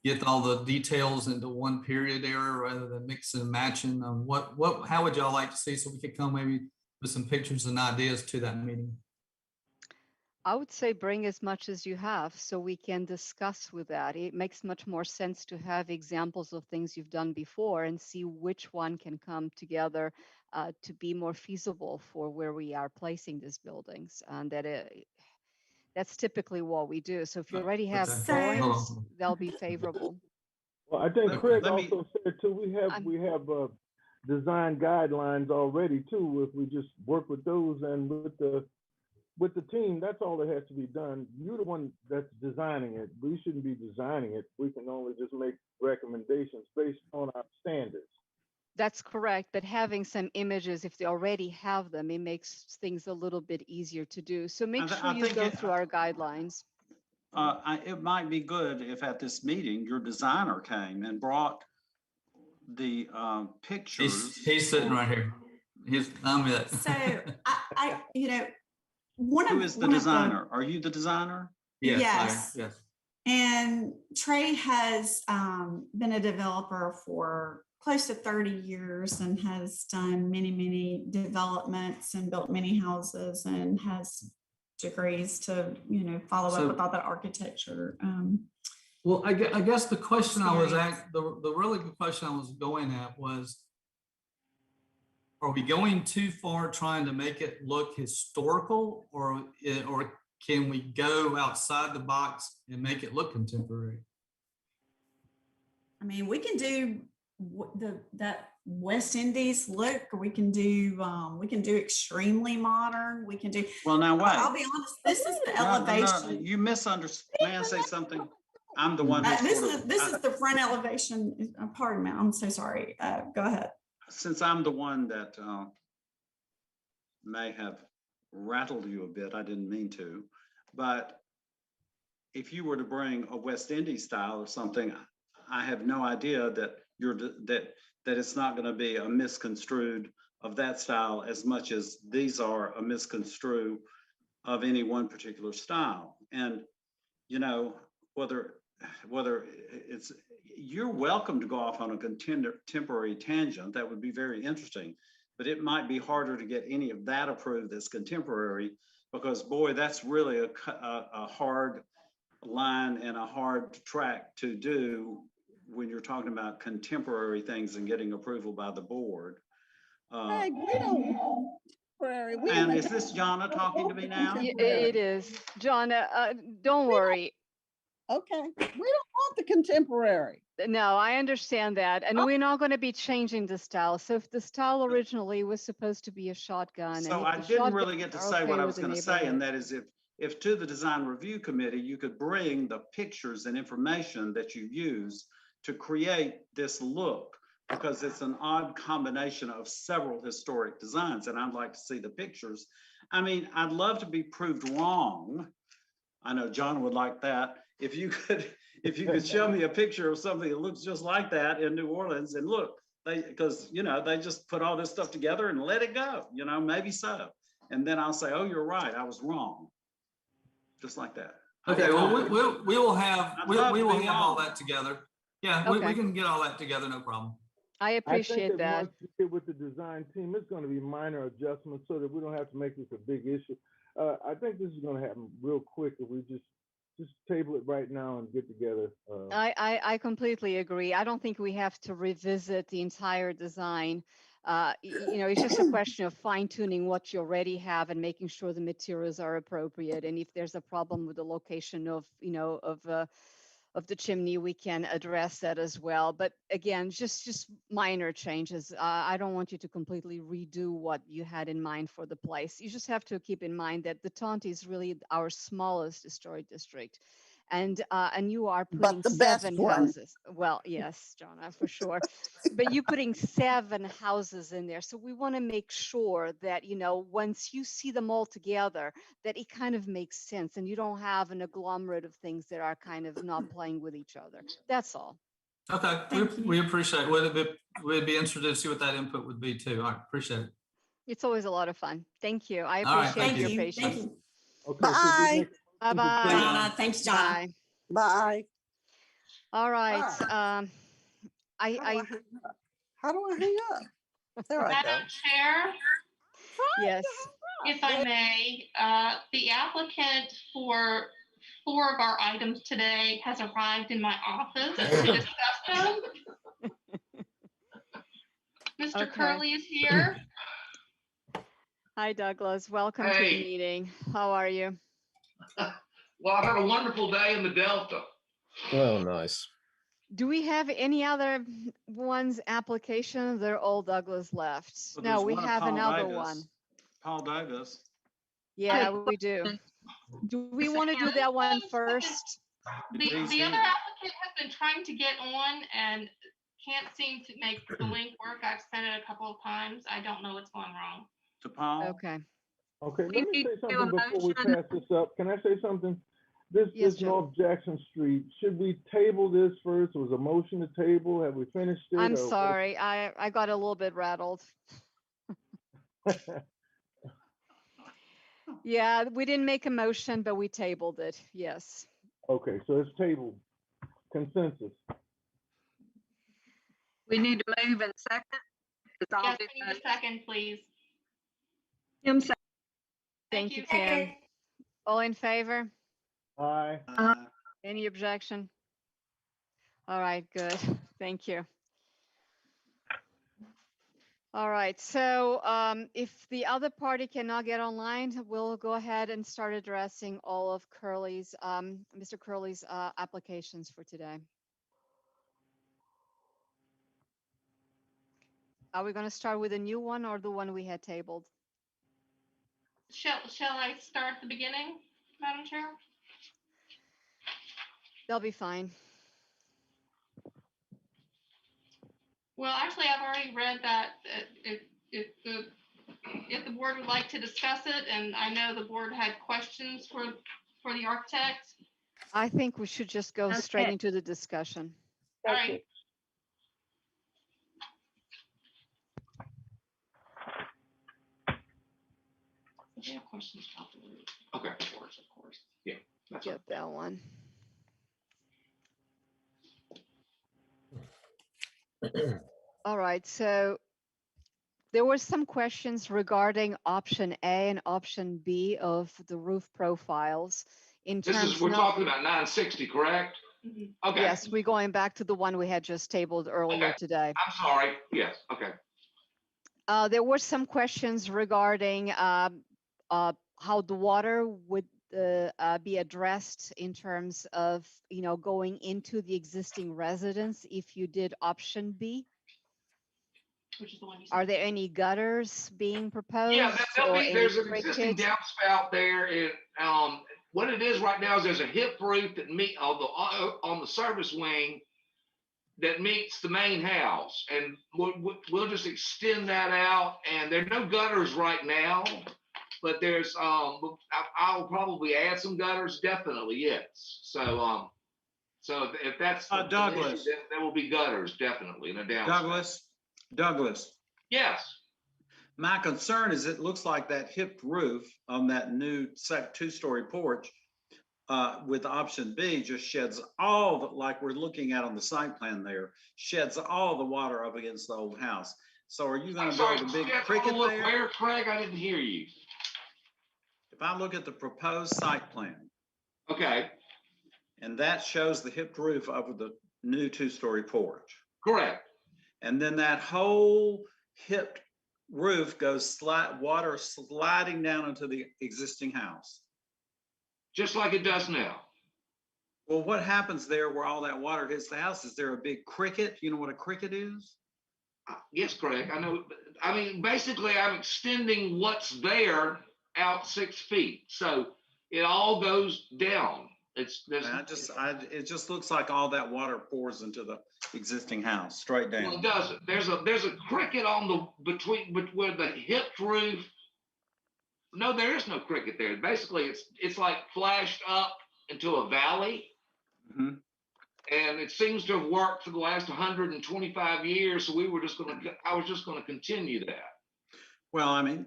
get all the details into one period era rather than mixing and matching? How would y'all like to see, so we could come maybe with some pictures and ideas to that meeting? I would say bring as much as you have so we can discuss with that. It makes much more sense to have examples of things you've done before and see which one can come together to be more feasible for where we are placing these buildings. And that's typically what we do. So if you already have Okay. drawings, they'll be favorable. Well, I think Okay, Craig let me- also said too, we have design guidelines already too. If we just work with those and with the team, that's all that has to be done. You're the one that's designing it. We shouldn't be designing it. We can only just make recommendations based on our standards. That's correct. But having some images, if they already have them, it makes things a little bit easier to do. So make sure you go through our guidelines. It might be good if at this meeting, your designer came and brought the pictures. He's sitting right here. I'm it. So I one Who of is the one of designer? Are you the designer? Yes. Yes. And Trey has been a developer for close to 30 years and has done many developments and built many houses and has degrees to, follow up with all that architecture. Well, I guess the question I was at, the really good question I was going at was, are we going too far trying to make it look historical, or can we go outside the box and make it look contemporary? I mean, we can do that West Indies look, or we can do extremely modern. We can do. Well, now wait. I'll be honest. This is the No, elevation. you misunderstand. May I say something? I'm the one. This is the front elevation. Pardon me. I'm so sorry. Go ahead. since I'm the one that may have rattled you a bit, I didn't mean to, but if you were to bring a West Indies style or something, I have no idea that that it's not going to be a misconstrued of that style as much as these are a misconstrue of any one particular style. And you know, whether it's, you're welcome to go off on a contemporary tangent. That would be very interesting, but it might be harder to get any of that approved as contemporary, because boy, that's really a hard line and a hard track to do when you're talking about contemporary things and getting approval by the board. Craig, we don't want temporary. We And want is this Jonna talking to me now? contemporary. It is. John, don't worry. Okay, we don't want the contemporary. No, I understand that. And we're not going to be changing the style. So if the style originally was supposed to be a shotgun. So and I if the didn't really shotguns get to are say okay what I with was the going to say, and neighborhood. that is if to the design review committee, you could bring the pictures and information that you use to create this look, because it's an odd combination of several historic designs, and I'd like to see the pictures. I mean, I'd love to be proved wrong. I know John would like that. If you could show me a picture of something that looks just like that in New Orleans, and look, because you know, they just put all this stuff together and let it go, you know, maybe so. And then I'll say, oh, you're right, I was wrong. Just like that. Okay, well, we will have, I'd we love to will be have all wrong. that together. Yeah, Okay. we can get all that together, no problem. I I think appreciate that that. once you get with the design team, it's going to be minor adjustments so that we don't have to make this a big issue. I think this is going to happen real quick if we just table it right now and get together. I completely agree. I don't think we have to revisit the entire design. You know, it's just a question of fine tuning what you already have and making sure the materials are appropriate. And if there's a problem with the location of, you know, of the chimney, we can address that as well. But again, just minor changes. I don't want you to completely redo what you had in mind for the place. You just have to keep in mind that the Tonti is really our smallest historic district. And you are putting But the best 7 one. houses. Well, yes, Jonna, for sure. But you're putting 7 houses in there. So we want to make sure that, you know, once you see them all together, that it kind of makes sense and you don't have an agglomerate of things that are kind of not playing with each other. That's all. Okay, Thank you. we appreciate it. We'd be interested to see what that input would be too. All right, appreciate it. It's always a lot of fun. Thank you. I All right, appreciate thank your you. patience. Thank you. Okay, Bye. Bye-bye. Donna, thanks, John. Bye. Bye. All right. How do I hang up? There I go. Madam Chair, Yes. if I may, the applicant for 4 of our items today has arrived in my office to discuss them. Mr. Okay. Curley is here. Hi, Douglas. Welcome to the Hey. meeting. How are you? Well, I've had a wonderful day in the Delta. Oh, nice. Do we have any other ones application? They're all Douglas left. Well, No, there's we one of have Paul another Davis. one. Paul Davis. Yeah, we do. Do we want to do that one first? The other applicant has been trying to get on and can't seem to make the link work. I've sent it a couple of times. I don't know what's going wrong. To Paul. Okay. Okay, We let me need say to do a something before we motion. pass this up. Can I say something? This Yes, is Joe. North Jackson Street. Should we table this first? Was a motion to table? Have we finished it? I'm or what? sorry. I got a little bit rattled. Yeah, we didn't make a motion, but we tabled it. Yes. Okay, so it's tabled. Consensus. We need to move in second. 'cause I'll Yes, do we need a both. second, please. Kim second. Thank you, Kim. All in favor? Aye. Any objection? All right, good. Thank you. All right, so if the other party cannot get online, we'll go ahead and start addressing all of Mr. Curley's applications for today. Are we going to start with a new one or the one we had tabled? Shall I start at the beginning, Madam Chair? They'll be fine. Well, actually, I've already read that if the board would like to discuss it, and I know the board had questions for the architect. I think we should just go straight Okay. into the discussion. All right. If you have questions about the roof. Okay, of course. Yeah. That's Get that one. All right, so there were some questions regarding option A and option B of the roof profiles in terms we're not- talking about 960, correct? Mhm. Okay. Yes, we're going back to the one we had just tabled earlier Okay. today. I'm sorry. Yes, okay. There were some questions regarding how the water would be addressed in terms of, going into the existing residence if you did option B. Which is the one you Are said. there any gutters being proposed? Yeah, or any there's an existing crickets? downspout there, and what it is right now is there's a hip roof that meet on the service wing that meets the main house, and we'll just extend that out. And there are no gutters right now, but there's I'll probably add some gutters, definitely, yes. So if that's an issue, Douglas. then there will be gutters, definitely, in a downspout. Douglas, Yes. my concern is it looks like that hipped roof on that new two-story porch with option B just sheds all the, like we're looking at on the site plan there, sheds all the water up against the old house. So are you going to build a big cricket there? Where, Craig? I didn't hear you. If I look at the proposed site plan, Okay, and that shows the hipped roof over the new two-story porch. correct. And then that whole hipped roof goes water sliding down into the existing house. Just like it does now. Well, what happens there where all that water hits the house? Is there a big cricket? You know what a cricket is? Yes, Craig, I know. I mean, basically, I'm extending what's there out 6 feet. So it all goes down. It just looks like all that water pours into the existing house straight down. Well, it doesn't. There's a cricket on where the hipped roof. No, there is no cricket there. Basically, it's like flashed up into a valley. Mhm. And it seems to have worked for the last 125 years. So I was just gonna continue that. Well, I mean,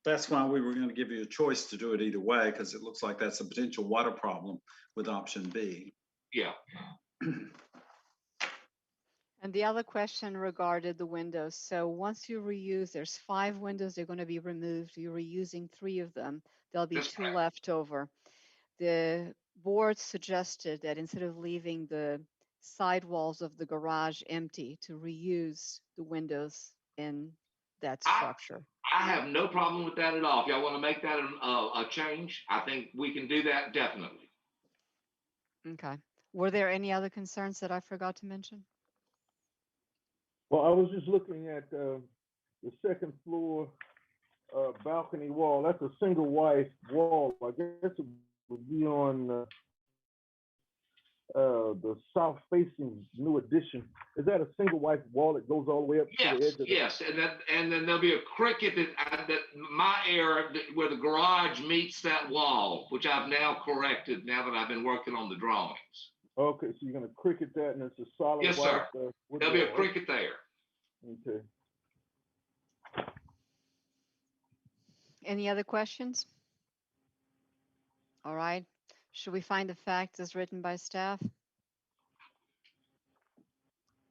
that's why we were going to give you a choice to do it either way, because it looks like that's a potential water problem with option B. Yeah. And the other question regarded the windows. So once you reuse, there's 5 windows, they're going to be removed. You're reusing 3 of them. There'll be That's 2 right. left over. The board suggested that instead of leaving the sidewalls of the garage empty, to reuse the windows in that structure. I have no problem with that at all. If y'all want to make that a change, I think we can do that definitely. Okay. Were there any other concerns that I forgot to mention? Well, I was just looking at the second floor balcony wall. That's a single wide wall. I guess it would be on the south facing new addition. Is that a single wide wall that goes all the way up to the edge of Yes, and then there'll be a cricket that my area where the garage meets that wall, which I've now corrected now that I've been working on the drawings. Okay, so you're gonna cricket that, and it's a solid Yes, white. sir. Wood There'll be a wall. cricket there. Okay. Any other questions? All right. Should we find the facts as written by staff?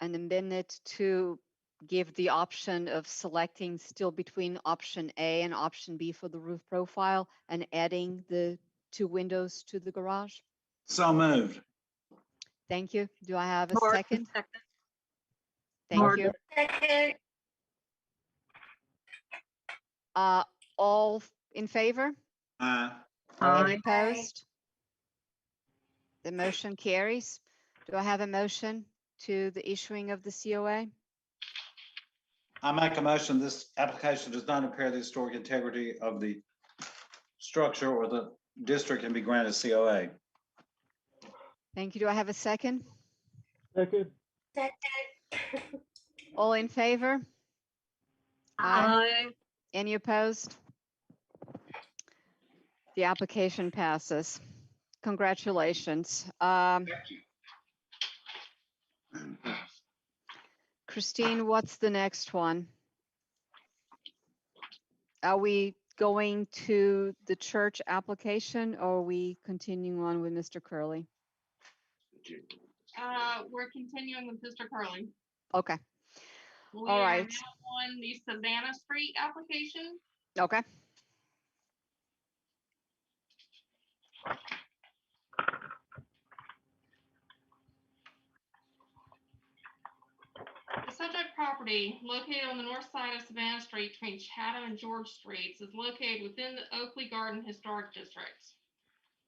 And amend it to give the option of selecting still between option A and option B for the roof profile and adding the 2 windows to the garage? So moved. Thank you. Do I have a Martin, second? second. Thank you. Second. All in favor? Aye. Any opposed? The motion carries. Do I have a motion to the issuing of the COA? I make a motion, this application does not impair the historic integrity of the structure or the district and be granted COA. Thank you. Do I have a second? Second. Second. All in favor? Aye. Any opposed? The application passes. Congratulations. Thank you. Christine, what's the next one? Are we going to the church application or are we continuing on with Mr. Curley? We're continuing with Mr. Curley. Okay, We all are right, now on the Savannah Street application. okay. The subject property, located on the north side of Savannah Street between Chatham and George Streets, is located within the Oakley Garden Historic District.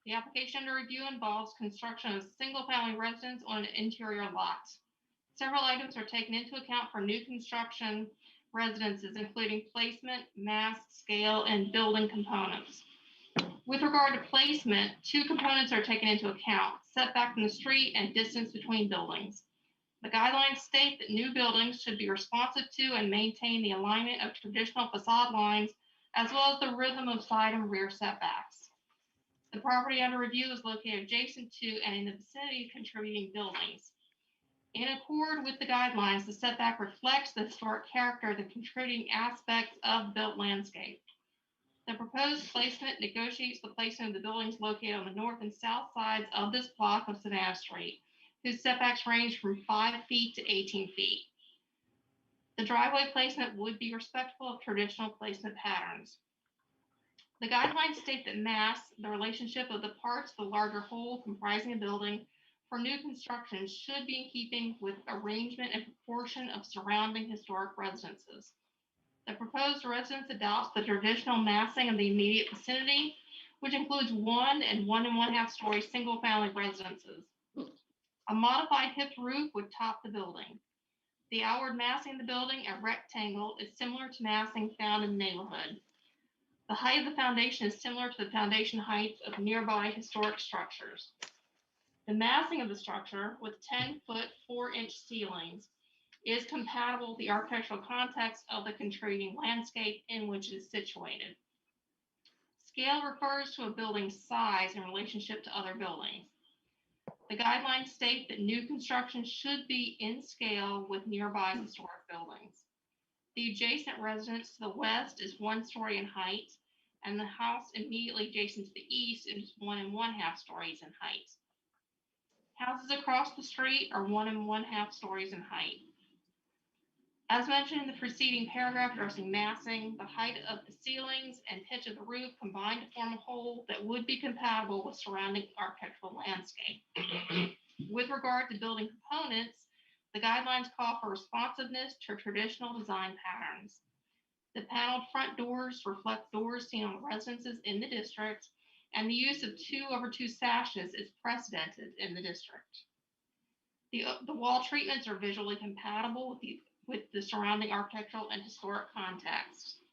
The application under review involves construction of a single-family residence on an interior lot. Several items are taken into account for new construction residences, including placement, mass, scale, and building components. With regard to placement, two components are taken into account: setback from the street and distance between buildings. The guidelines state that new buildings should be responsive to and maintain the alignment of traditional facade lines, as well as the rhythm of side and rear setbacks. The property under review is located adjacent to and in the vicinity of contributing buildings. In accord with the guidelines, the setback reflects the historic character of the contributing aspects of the built landscape. The proposed placement negotiates the placement of the buildings located on the north and south sides of this block of Savannah Street, whose setbacks range from 5 feet to 18 feet. The driveway placement would be respectful of traditional placement patterns. The guidelines state that mass, the relationship of the parts of the larger whole comprising a building, for new construction should be in keeping with arrangement and proportion of surrounding historic residences. The proposed residence adopts the traditional massing of the immediate vicinity, which includes 1 and 1 1/2 story single-family residences. A modified hip roof would top the building. The outward massing of the building, a rectangle, is similar to massing found in the neighborhood. The height of the foundation is similar to the foundation heights of nearby historic structures. The massing of the structure, with 10-foot, 4-inch ceilings, is compatible with the architectural context of the contributing landscape in which it is situated. Scale refers to a building's size in relationship to other buildings. The guidelines state that new construction should be in scale with nearby historic buildings. The adjacent residence to the west is 1 story in height, and the house immediately adjacent to the east is 1 1/2 stories in height. Houses across the street are 1 1/2 stories in height. As mentioned in the preceding paragraph addressing massing, the height of the ceilings and pitch of the roof combine to form a whole that would be compatible with surrounding architectural landscape. With regard to building components, the guidelines call for responsiveness to traditional design patterns. The paneled front doors reflect doors seen on residences in the district, and the use of 2/2 sashes is precedented in the district. The wall treatments are visually compatible with the surrounding architectural and historic context.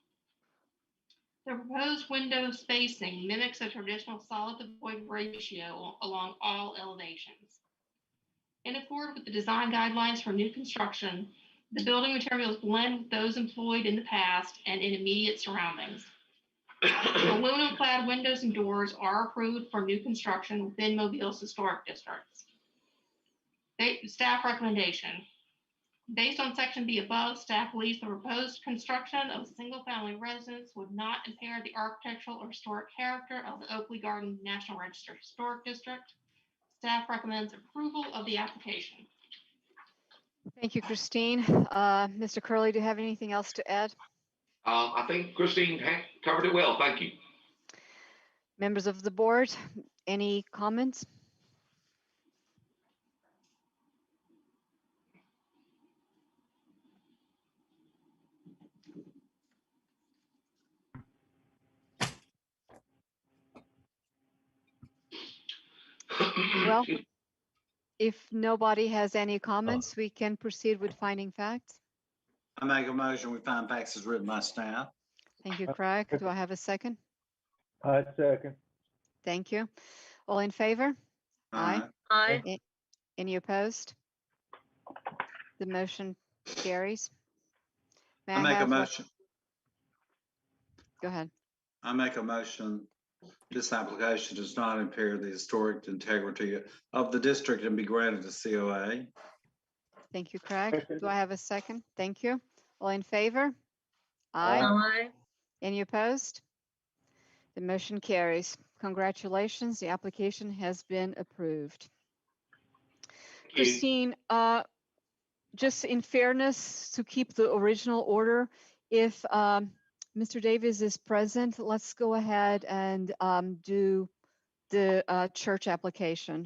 The proposed window spacing mimics a traditional solid to void ratio along all elevations. In accord with the design guidelines for new construction, the building materials blend with those employed in the past and in immediate surroundings. Aluminum-clad windows and doors are approved for new construction within Mobile's historic districts. Staff recommendation. Based on section B above, staff believes the proposed construction of a single-family residence would not impair the architectural or historic character of the Oakley Garden National Register Historic District. Staff recommends approval of the application. Thank you, Christine. Mr. Curley, do you have anything else to add? I think Christine covered it well. Thank you. Members of the board, any comments? Well, if nobody has any comments, we can proceed with finding facts. I make a motion, we find facts as written by staff. Thank you, Craig. Do I have a second? I second. Thank you. All in favor? Aye. Aye. Any opposed? The motion carries. May I make a have motion. Go ahead. I make a motion. This application does not impair the historic integrity of the district and be granted a COA. Thank you, Craig. Second. Do I have a second? Thank you. All in favor? Aye. Aye. Any opposed? The motion carries. Congratulations, the application has been approved. Christine, just in fairness to keep the original order, if Mr. Davis is present, let's go ahead and do the church application.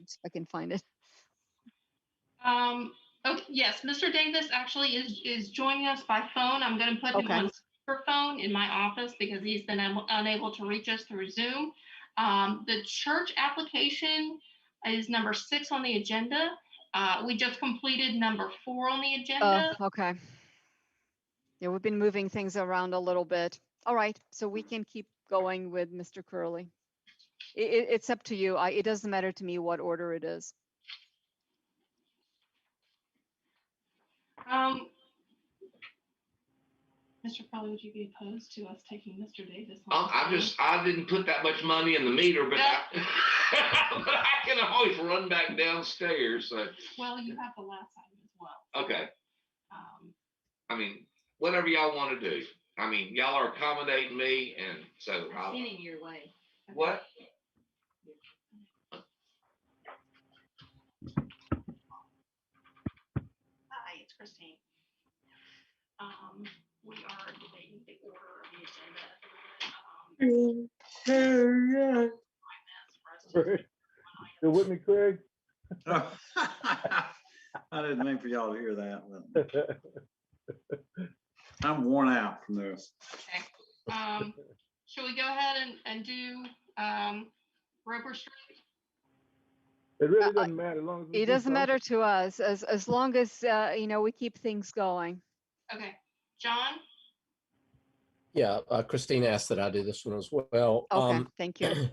See if I can find it. Okay, yes, Mr. Davis actually is joining us by phone. I'm going to put him Okay. on speakerphone in my office because he's been unable to reach us through Zoom. The church application is number 6 on the agenda. We just completed number 4 on the agenda. Oh, okay. Yeah, we've been moving things around a little bit. All right, so we can keep going with Mr. Curley. It's up to you. It doesn't matter to me what order it is. Mr. Crowley, would you be opposed to us taking Mr. Davis? on the phone? I didn't put that much money in the meter, but I, but I can always run back downstairs. So, Well, you have the last item as well. okay. Um, I mean, whatever y'all want to do. I mean, y'all are accommodating me, and so I'll. Getting your way. What? Hi, it's Christine. We are debating the order of the agenda. You with me, Craig? I didn't mean for y'all to hear that, but I'm worn out from this. Okay. Should we go ahead and do Roper Street? It really doesn't matter as long as. we It do doesn't something. matter to us as long as we keep things going. Okay, John? Yeah, Christine asked that I do this one as well. Okay, thank you.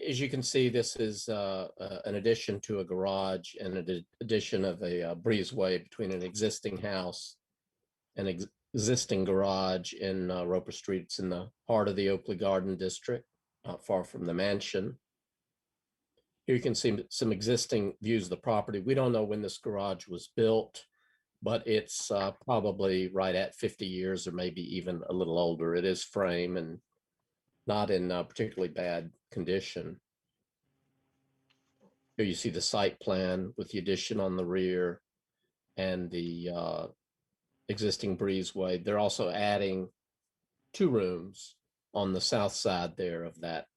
As you can see, this is an addition to a garage and an addition of a breezeway between an existing house and existing garage in Roper Street. It's in the heart of the Oakley Garden District, not far from the mansion. Here you can see some existing views of the property. We don't know when this garage was built, but it's probably right at 50 years or maybe even a little older. It is frame and not in particularly bad condition. Here you see the site plan with the addition on the rear and the existing breezeway. They're also adding 2 rooms on the south side there of that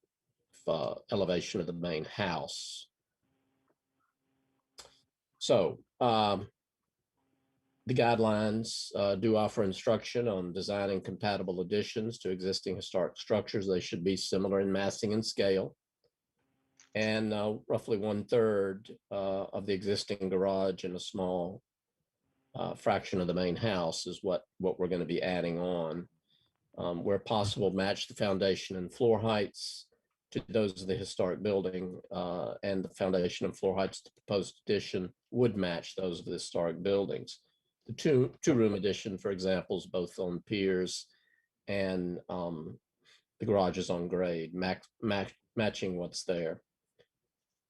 elevation of the main house. So the guidelines do offer instruction on designing compatible additions to existing historic structures. They should be similar in massing and scale. And roughly 1/3 of the existing garage and a small fraction of the main house is what we're going to be adding on. Where possible, match the foundation and floor heights to those of the historic building, and the foundation and floor heights of the proposed addition would match those of the historic buildings. The two-room addition, for example, is both on piers and the garage is on grade, matching what's there.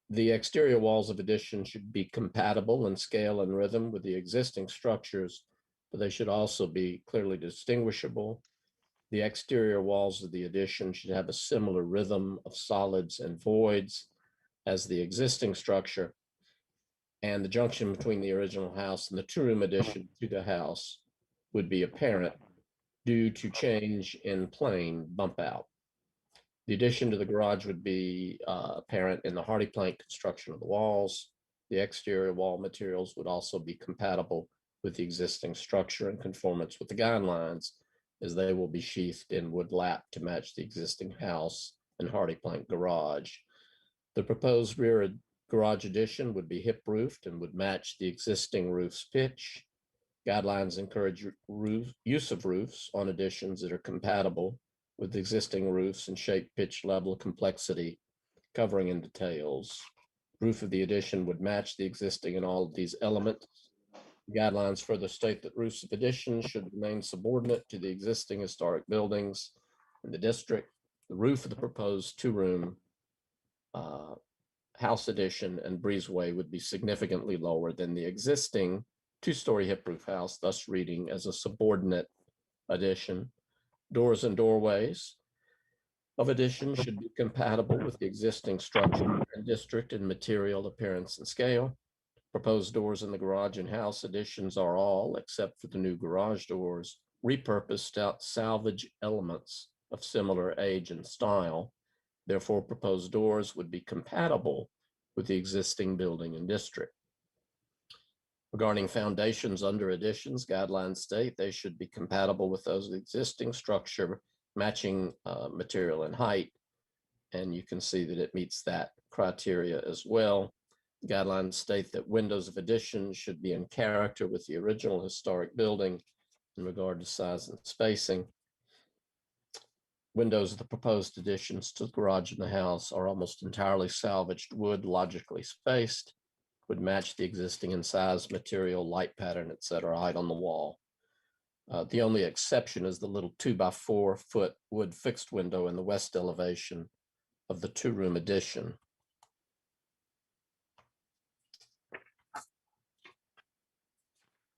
The exterior walls of addition should be compatible in scale and rhythm with the existing structures, but they should also be clearly distinguishable. The exterior walls of the addition should have a similar rhythm of solids and voids as the existing structure. And the junction between the original house and the 2-room addition to the house would be apparent due to change in plane bump out. The addition to the garage would be apparent in the hardy plank construction of the walls. The exterior wall materials would also be compatible with the existing structure in conformance with the guidelines, as they will be sheathed in wood lap to match the existing house and hardy plank garage. The proposed rear garage addition would be hip roofed and would match the existing roof's pitch. Guidelines encourage use of roofs on additions that are compatible with existing roofs and shape, pitch, level, complexity, covering and details. Roof of the addition would match the existing in all of these elements. Guidelines further state that roofs of additions should remain subordinate to the existing historic buildings in the district. The roof of the proposed two-room house addition and breezeway would be significantly lower than the existing two-story hip roof house, thus reading as a subordinate addition. Doors and doorways of addition should be compatible with the existing structure and district in material, appearance, and scale. Proposed doors in the garage and house additions are all, except for the new garage doors, repurposed out salvage elements of similar age and style. Therefore, proposed doors would be compatible with the existing building and district. Regarding foundations under additions, guidelines state they should be compatible with those of the existing structure, matching material and height. And you can see that it meets that criteria as well. Guidelines state that windows of addition should be in character with the original historic building in regard to size and spacing. Windows of the proposed additions to the garage and the house are almost entirely salvaged wood, logically spaced, would match the existing in size, material, light pattern, etc., height on the wall. The only exception is the little 2x4 foot wood fixed window in the west elevation of the two-room addition.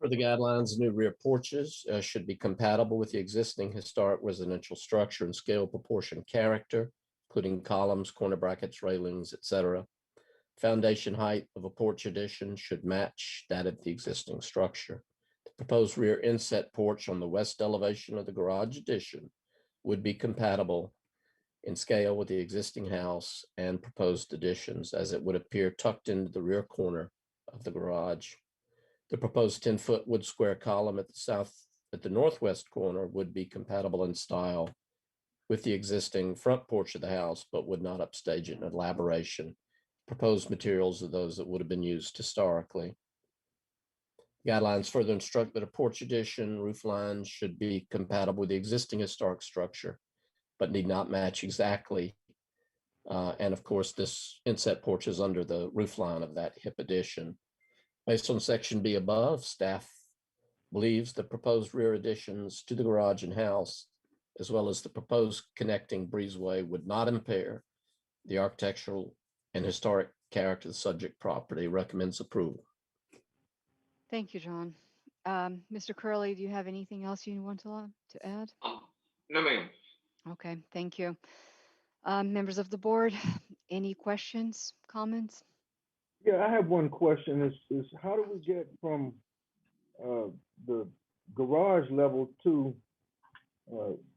For the guidelines, new rear porches should be compatible with the existing historic residential structure and scale, proportion, character, including columns, corner brackets, railings, etc. Foundation height of a porch addition should match that of the existing structure. The proposed rear inset porch on the west elevation of the garage addition would be compatible in scale with the existing house and proposed additions, as it would appear tucked into the rear corner of the garage. The proposed 10-foot wood square column at the northwest corner would be compatible in style with the existing front porch of the house, but would not upstage it in elaboration. Proposed materials are those that would have been used historically. Guidelines further instruct that a porch addition roof line should be compatible with the existing historic structure, but need not match exactly. And of course, this inset porch is under the roof line of that hip addition. Based on section B above, staff believes the proposed rear additions to the garage and house, as well as the proposed connecting breezeway, would not impair the architectural and historic character of the subject property. Recommends approval. Thank you, John. Mr. Curley, do you have anything else you want to add? No, ma'am. Okay, thank you. Members of the board, any questions, comments? Yeah, I have one question. Is how do we get from the garage level to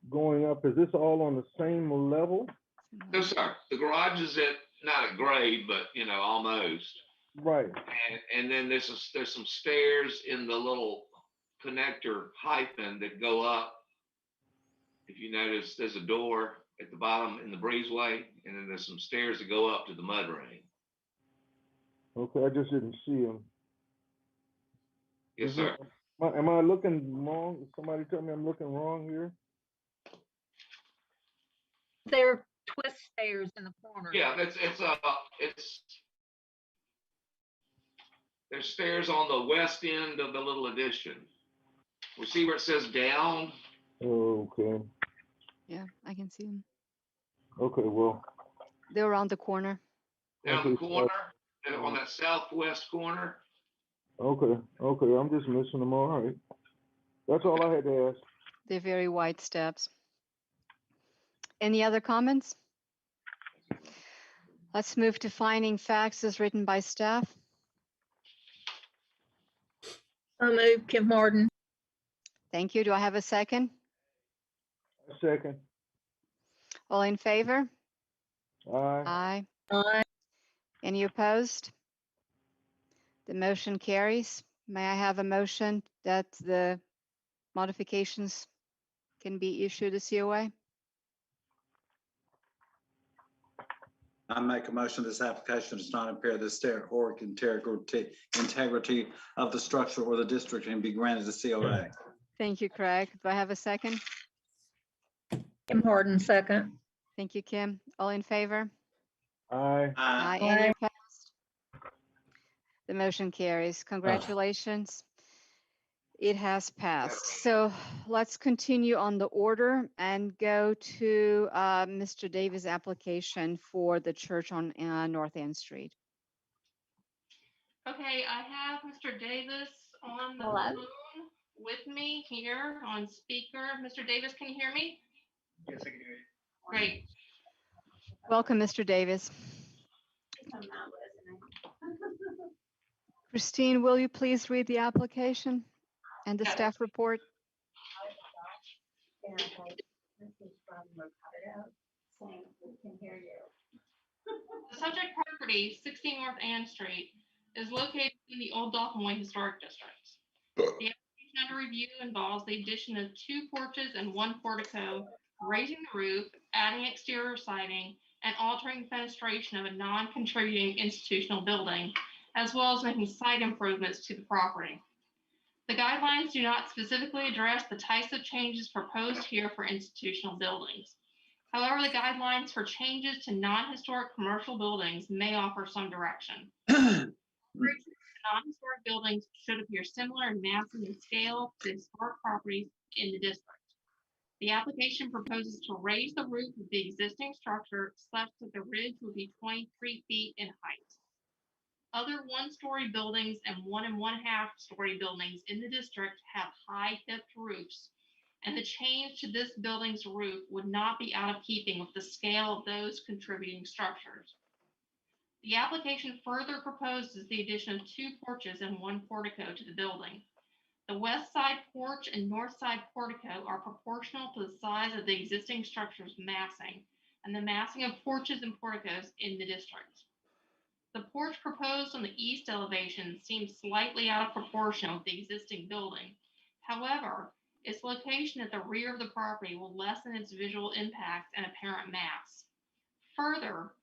going up? Is this all on the same level? No, sir. The garage is not at grade, but almost. Right. And then there's some stairs in the little connector hyphen that go up. If you notice, there's a door at the bottom in the breezeway, and then there's some stairs that go up to the mud rain. Okay, I just didn't see them. Yes, sir. Am I looking wrong? Somebody tell me I'm looking wrong here. There are twist stairs in the corner. Yeah, there's stairs on the west end of the little addition. We see where it says down. Okay. Yeah, I can see them. Okay, well. They're around the corner. Down the corner, on that southwest corner. Okay, I'm just missing them. All right. That's all I had to ask. They're very wide steps. Any other comments? Let's move to finding facts as written by staff. So moved, Kim Martin. Thank you. Do I have a second? A second. All in favor? Aye. Aye. Aye. Any opposed? The motion carries. May I have a motion that the modifications can be issued a COA? I make a motion this application does not impair the historic integrity of the structure or the district and be granted a COA. Thank you, Craig. Do I have a second? Kim Martin, second. Thank you, Kim. All in favor? Aye. Aye. Any opposed? The motion carries. Congratulations. It has passed. So let's continue on the order and go to Mr. Davis' application for the church on North End Street. Okay, I have Mr. Davis on the Hello? phone with me here on speaker. Mr. Davis, can you hear me? Yes, I can hear you. Great. Welcome, Mr. Davis. I'm not listening. Christine, will you please read the application and the Yes. staff report? And this is from Ricardo saying we can hear you. The subject property, 16 North Ann Street, is located in the Old Dolphin Historic District. The application under review involves the addition of 2 porches and 1 portico, raising the roof, adding exterior siding, and altering fenestration of a non-contributing institutional building, as well as making site improvements to the property. The guidelines do not specifically address the types of changes proposed here for institutional buildings. However, the guidelines for changes to non-historic commercial buildings may offer some direction. Non-historic buildings should appear similar in mass and scale to historic properties in the district. The application proposes to raise the roof of the existing structure such that the ridge will be 23 feet in height. Other 1-story buildings and 1 1/2-story buildings in the district have high-hipped roofs, and the change to this building's roof would not be out of keeping with the scale of those contributing structures. The application further proposes the addition of 2 porches and 1 portico to the building. The west side porch and north side portico are proportional to the size of the existing structure's massing and the massing of porches and porticos in the district. The porch proposed on the east elevation seems slightly out of proportion with the existing building. However, its location at the rear of the property will lessen its visual impact and apparent mass. Further,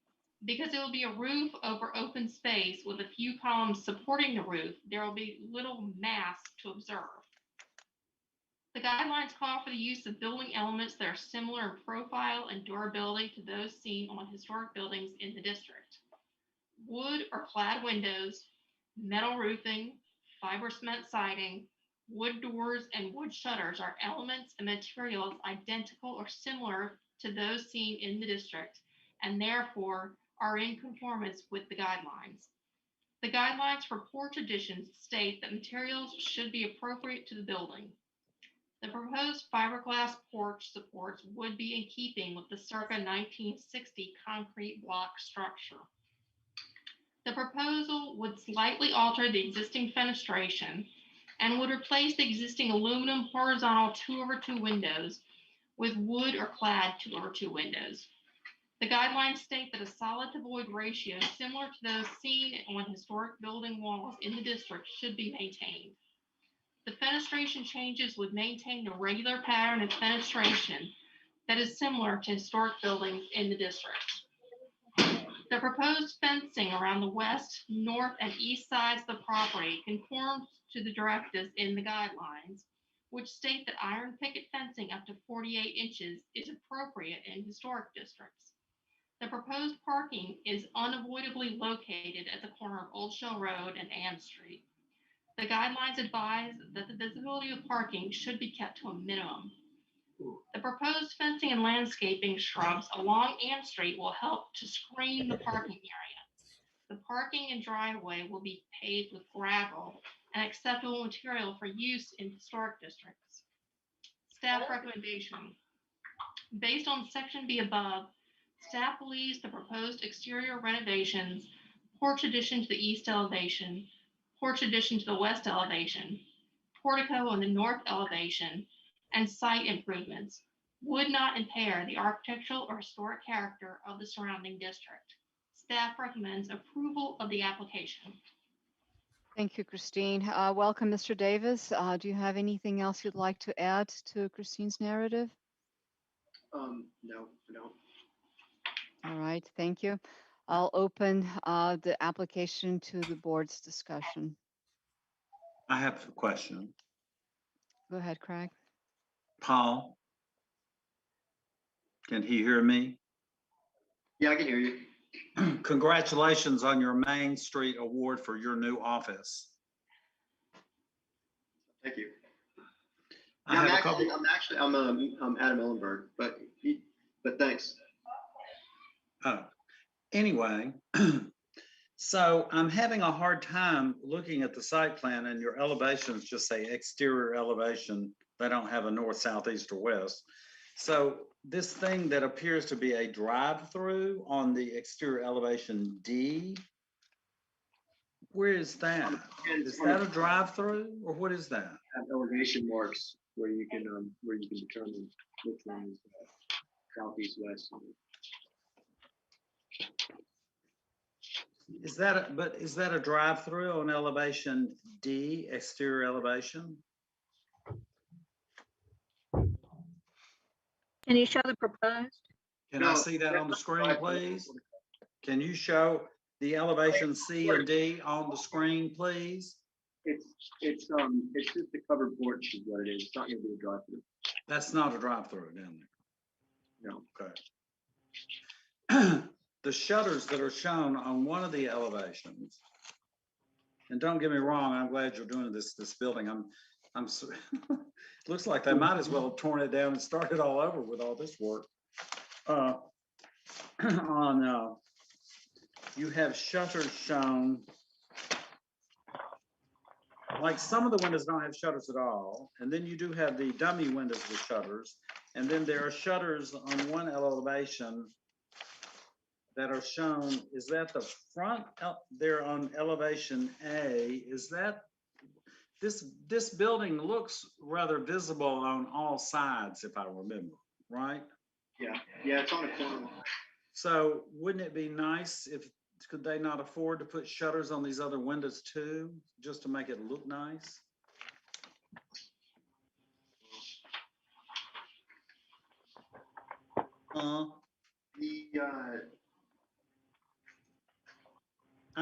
because it will be a roof over open space with a few columns supporting the roof, there will be little mass to observe. The guidelines call for the use of building elements that are similar in profile and durability to those seen on historic buildings in the district. Wood or clad windows, metal roofing, fiber cement siding, wood doors, and wood shutters are elements and materials identical or similar to those seen in the district, and therefore are in conformance with the guidelines. The guidelines for porch additions state that materials should be appropriate to the building. The proposed fiberglass porch supports would be in keeping with the circa 1960 concrete block structure. The proposal would slightly alter the existing fenestration and would replace the existing aluminum horizontal 2/2 windows with wood or clad 2/2 windows. The guidelines state that a solid to void ratio similar to those seen on historic building walls in the district should be maintained. The fenestration changes would maintain the regular pattern of fenestration that is similar to historic buildings in the district. The proposed fencing around the west, north, and east sides of the property conforms to the directives in the guidelines, which state that iron picket fencing up to 48 inches is appropriate in historic districts. The proposed parking is unavoidably located at the corner of Old Shell Road and Ann Street. The guidelines advise that the visibility of parking should be kept to a minimum. The proposed fencing and landscaping shrubs along Ann Street will help to screen the parking area. The parking and driveway will be paved with gravel, an acceptable material for use in historic districts. Staff recommendation. Based on section B above, staff believes the proposed exterior renovations, porch addition to the east elevation, porch addition to the west elevation, portico on the north elevation, and site improvements would not impair the architectural or historic character of the surrounding district. Staff recommends approval of the application. Thank you, Christine. Welcome, Mr. Davis. Do you have anything else you'd like to add to Christine's narrative? No, I don't. All right, thank you. I'll open the application to the board's discussion. I have a question. Go ahead, Craig. Paul? Can he hear me? Yeah, I can hear you. Congratulations on your Main Street Award for your new office. Thank you. I Yeah, have a couple. I'm Adam Ellenberg, but thanks. Oh, anyway, so I'm having a hard time looking at the site plan, and your elevations just say exterior elevation. They don't have a north, south, east, or west. So this thing that appears to be a drive-through on the exterior elevation D, where is that? Is that a drive-through, or what is that? Have elevation marks where you can determine which one is southeast, west. Is that a drive-through on elevation D, exterior elevation? Can you show the proposed? Can I see that on the screen, please? Can you show the elevation C and D on the screen, please? It's just a covered porch is what it is. It's not gonna be a drive-through. That's not a drive-through down there. No. Okay. The shutters that are shown on one of the elevations, and don't get me wrong, I'm glad you're doing this building. Looks like they might as well have torn it down and started all over with all this work. You have shutters shown. Like some of the windows don't have shutters at all. And then you do have the dummy windows with shutters. And then there are shutters on one elevation that are shown. Is that the front there on elevation A? Is that, this building looks rather visible on all sides, if I remember, right? Yeah, it's on a corner. So wouldn't it be nice if, could they not afford to put shutters on these other windows too, just to make it look nice? I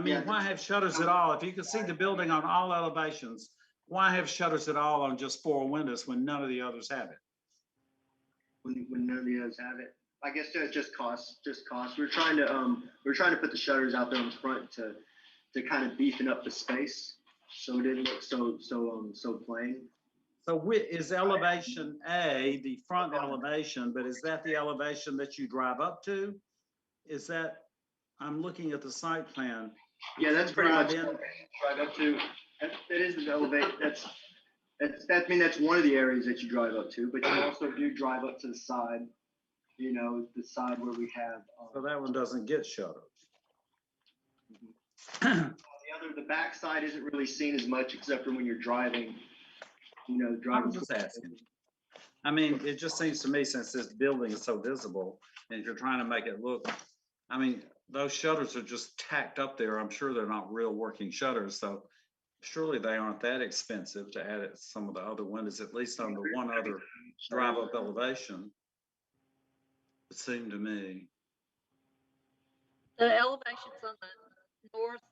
mean, why have shutters at all? If you can see the building on all elevations, why have shutters at all on just 4 windows when none of the others have it? When none of the others have it, I guess that's just cost. We're trying to put the shutters out there in front to kind of beefing up the space, so it didn't look so plain. So is elevation A the front elevation, but is that the elevation that you drive up to? Is that, I'm looking at the site plan. Yeah, that's pretty much in. drive up to. That is the elevate. That's one of the areas that you drive up to, but you also do drive up to the side. You know, the side where we have. So that one doesn't get shutters. The back side isn't really seen as much, except for when you're driving. You know, driving. I'm just asking. I mean, it just seems to me, since this building is so visible, and if you're trying to make it look, I mean, those shutters are just tacked up there. I'm sure they're not real working shutters, so surely they aren't that expensive to add it some of the other windows, at least on the one other drive-up elevation. It seemed to me. The elevations on the north,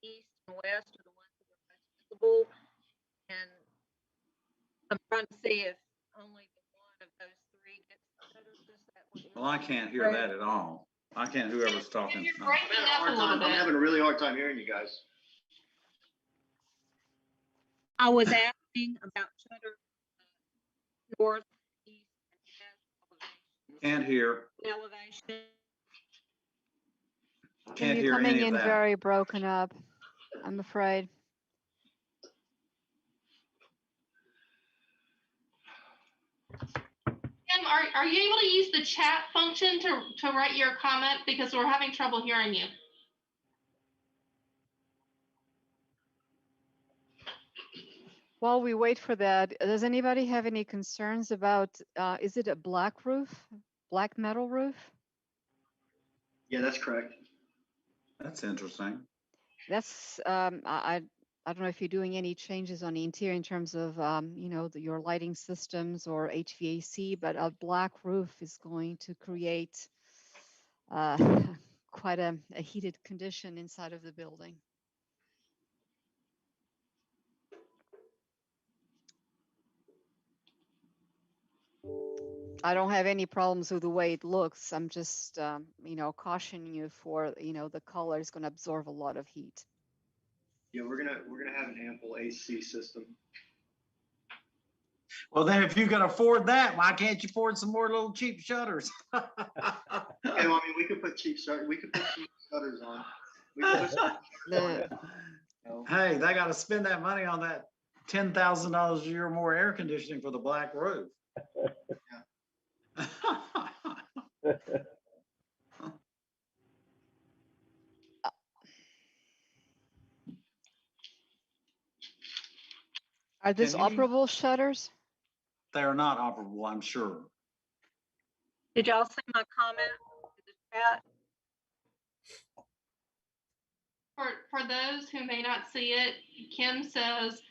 east, and west are the ones that are most visible. And I'm trying to see if only one of those 3 gets shutters. Is that what you're Well, I can't hear that at all. I can't, whoever's talking. You're breaking up a little bit. I'm having a really hard time hearing you guys. I was asking about shutters north, east, and west Can't hear. elevation. Can't You're hear coming any of in that. very broken up, I'm afraid. Tim, are you able to use the chat function to write your comment, because we're having trouble hearing you? While we wait for that, does anybody have any concerns about, is it a black roof, black metal roof? Yeah, that's correct. That's interesting. That's, I don't know if you're doing any changes on the interior in terms of, you know, your lighting systems or HVAC, but a black roof is going to create quite a heated condition inside of the building. I don't have any problems with the way it looks. I'm just, cautioning you for, the color is going to absorb a lot of heat. Yeah, we're gonna have an ample AC system. Well, then if you can afford that, why can't you afford some more little cheap shutters? Okay, well, I mean, we could put cheap shutters on. We could put some shutters on. Hey, they got to spend that money on that $10,000 a year more air conditioning for the black roof. Are these Can you- operable shutters? They are not operable, I'm sure. Did y'all see my comment in the chat? For those who may not see it, Kim says,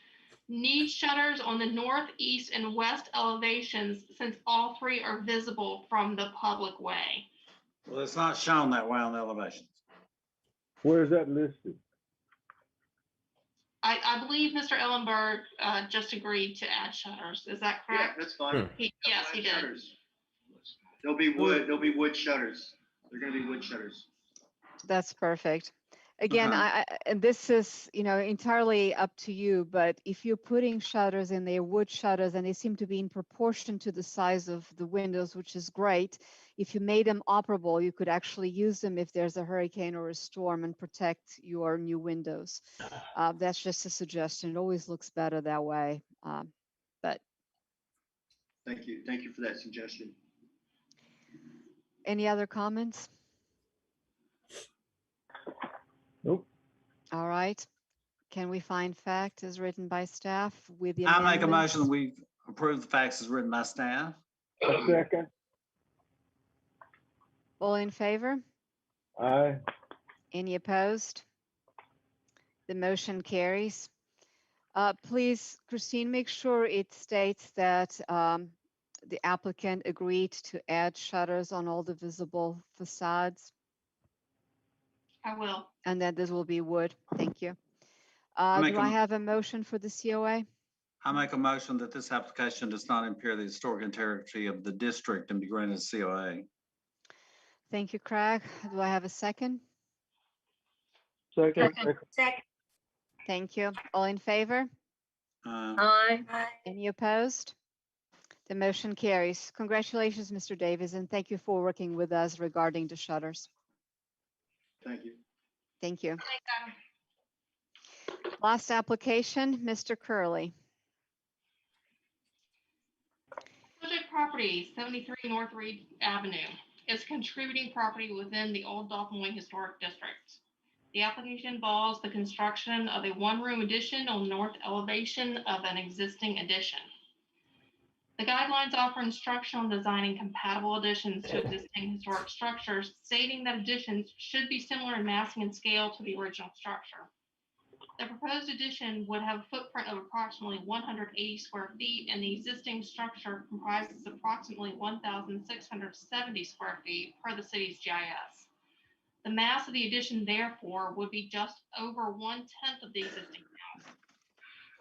need shutters on the north, east, and west elevations since all three are visible from the public way. Well, it's not shown that way on the elevations. Where is that listed? I believe Mr. Ellenberg just agreed to add shutters. Is that Yeah, correct? that's fine. Yes, he did. Shutters. There'll be wood shutters. They're gonna be wood shutters. That's perfect. Again, Uh-huh. and this is, entirely up to you, but if you're putting shutters in there, wood shutters, and they seem to be in proportion to the size of the windows, which is great. If you made them operable, you could actually use them if there's a hurricane or a storm and protect your new windows. That's just a suggestion. It always looks better that way. But Thank you. Thank you for that suggestion. any other comments? Nope. All right. Can we find fact as written by staff with the I make a amendments? motion that we approve the facts as written by staff. A second. All in favor? Aye. Any opposed? The motion carries. Please, Christine, make sure it states that the applicant agreed to add shutters on all the visible facades I will. and that this will be wood. Thank you. Make Do I a- have a motion for the COA? I make a motion that this application does not impair the historic integrity of the district and be granted a COA. Thank you, Craig. Do I have a second? Second. Second. Thank you. All in favor? Aye. Any opposed? The motion carries. Congratulations, Mr. Davis, and thank you for working with us regarding the shutters. Thank you. Thank you. Thanks, Adam. Last application, Mr. Curley. Subject property, 73 North Reed Avenue, is a contributing property within the Old Dolphin Wing Historic District. The application involves the construction of a one-room addition on north elevation of an existing addition. The guidelines offer instruction on designing compatible additions to existing historic structures, stating that additions should be similar in massing and scale to the original structure. The proposed addition would have a footprint of approximately 180 square feet, and the existing structure comprises approximately 1,670 square feet per the city's GIS. The mass of the addition, therefore, would be just over 1/10 of the existing house.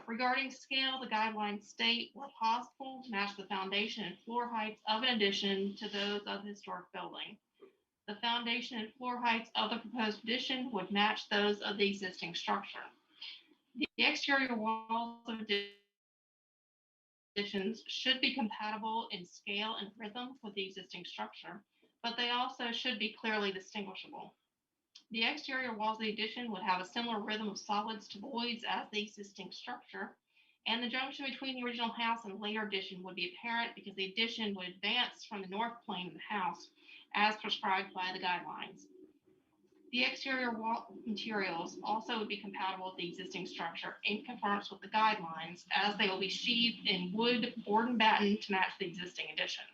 Regarding scale, the guidelines state, where possible, match the foundation and floor heights of an addition to those of the historic building. The foundation and floor heights of the proposed addition would match those of the existing structure. The exterior walls of additions should be compatible in scale and rhythm with the existing structure, but they also should be clearly distinguishable. The exterior walls of the addition would have a similar rhythm of solids to voids as the existing structure, and the junction between the original house and the later addition would be apparent because the addition would advance from the north plane of the house as prescribed by the guidelines. The exterior wall materials also would be compatible with the existing structure in conformance with the guidelines, as they will be sheathed in wood, board, and batten to match the existing addition.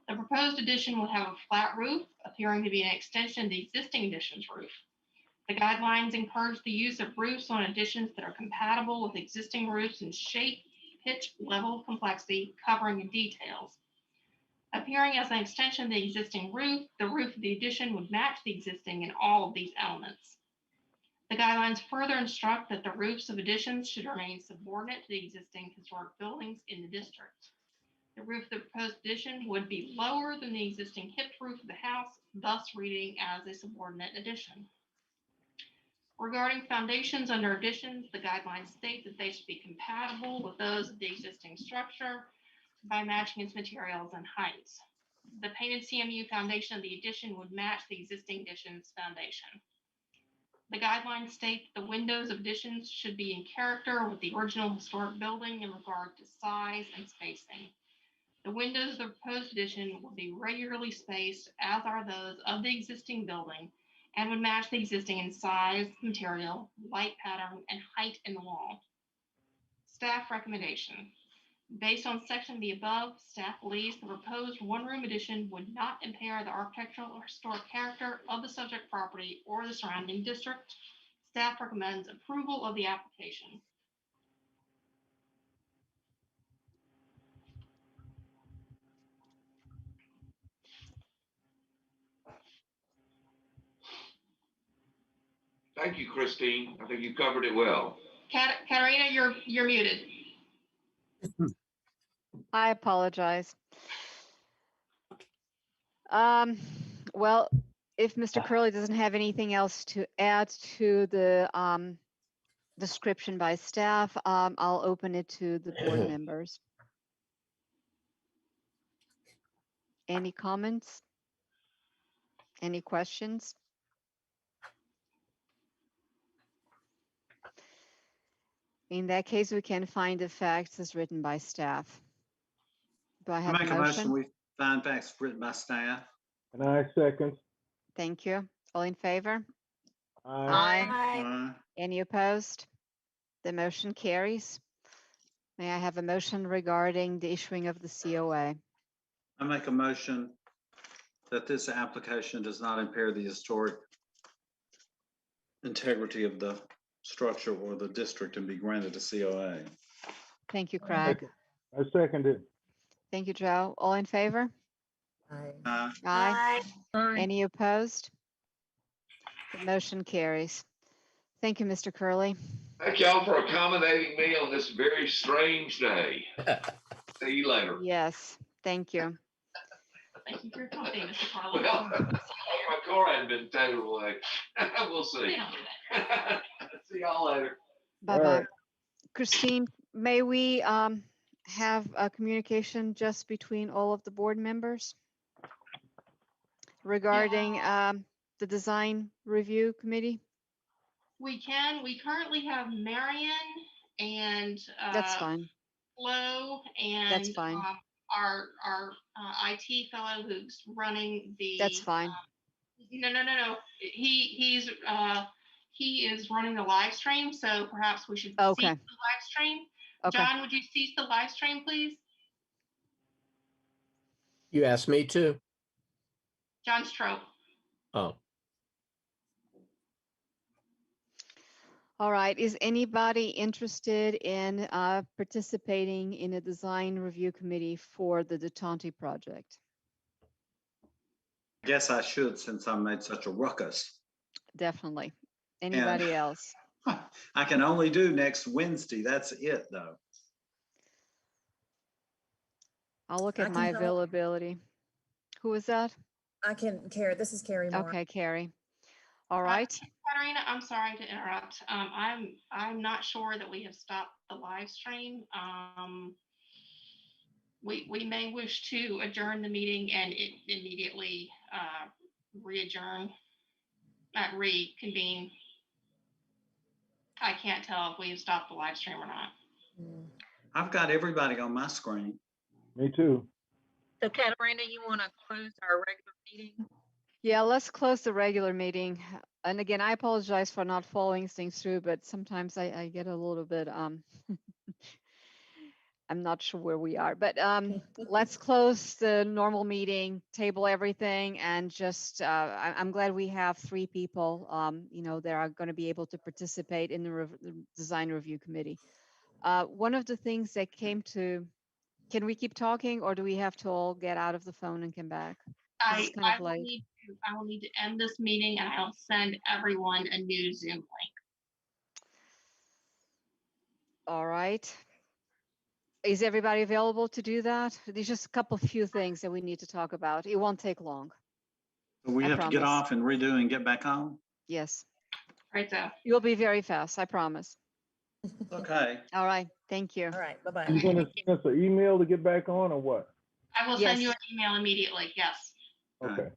The proposed addition would have a flat roof, appearing to be an extension of the existing addition's roof. The guidelines encourage the use of roofs on additions that are compatible with existing roofs in shape, pitch, level, complexity, covering, and details. Appearing as an extension of the existing roof, the roof of the addition would match the existing in all of these elements. The guidelines further instruct that the roofs of additions should remain subordinate to the existing historic buildings in the district. The roof of the proposed addition would be lower than the existing hipped roof of the house, thus reading as a subordinate addition. Regarding foundations under additions, the guidelines state that they should be compatible with those of the existing structure by matching its materials and heights. The painted CMU foundation of the addition would match the existing addition's foundation. The guidelines state the windows of additions should be in character with the original historic building in regard to size and spacing. The windows of the proposed addition will be regularly spaced, as are those of the existing building, and would match the existing in size, material, light pattern, and height in the wall. Staff recommendation. Based on section of the above, staff believes the proposed one-room addition would not impair the architectural or historic character of the subject property or the surrounding district. Staff recommends approval of the application. Thank you, Christine. I think you covered it well. Katarina, you're muted. I apologize. Well, if Mr. Curley doesn't have anything else to add to the description by staff, I'll open it to the board members. Any comments? Any questions? In that case, we can find the facts as written by staff. Do I I have make a a motion, motion? we find facts written by staff. And I second. Thank you. All in favor? Aye. Aye. Any opposed? The motion carries. May I have a motion regarding the issuing of the COA? I make a motion that this application does not impair the historic integrity of the structure or the district and be granted a COA. Thank you, Craig. I second it. Thank you, Joe. All in favor? Aye. Aye. Any opposed? The motion carries. Thank you, Mr. Curley. Thank y'all for accommodating me on this very strange day. See you later. Yes, thank you. Thank you for your company, Mr. Carlin. Well, my car hadn't been towed away. We'll see. They don't do that. See y'all later. Bye-bye. right. Christine, may we have a communication just between all of the board members regarding the design review committee? We currently have Marion and That's fine. Flo and That's fine. Our IT fellow who's running the. That's fine. No. He is running the live stream, so perhaps we should Okay. cease the live stream. Okay. John, would you cease the live stream, please? You asked me to? John Strope. Oh, All right. Is anybody interested in participating in a design review committee for the Detente project? I guess I should since I made such a ruckus. Definitely. Anybody else? I can only do next Wednesday. That's it, though. I'll look I at can my help. availability. Who is that? I can, Carrie, this is Carrie Moore. Okay, Carrie. All right. Katarina, I'm sorry to interrupt. I'm not sure that we have stopped the live stream. We may wish to adjourn the meeting and it immediately reconvene. I can't tell if we have stopped the live stream or not. I've got everybody on my screen. Me too. So Katarina, you want to close our regular meeting? Yeah, let's close the regular meeting. And again, I apologize for not following things through, but sometimes I get a little bit, I'm not sure where we are, but let's close the normal meeting, table everything, and just, I'm glad we have 3 people, that are going to be able to participate in the design review committee. One of the things that came to, can we keep talking or do we have to all get out of the phone and come back? This is kind of late. I will need to end this meeting and I'll send everyone a new Zoom link. All right. Is everybody available to do that? There's just a couple few things that we need to talk about. It won't take long. We I have to get promise. off and redo and get back on? Yes, Right, so. you'll be very fast, I promise. Okay. All right, thank you. All right, bye-bye. You gonna send us an email to get back on or what? I will send you Yes. an email immediately, yes. Okay.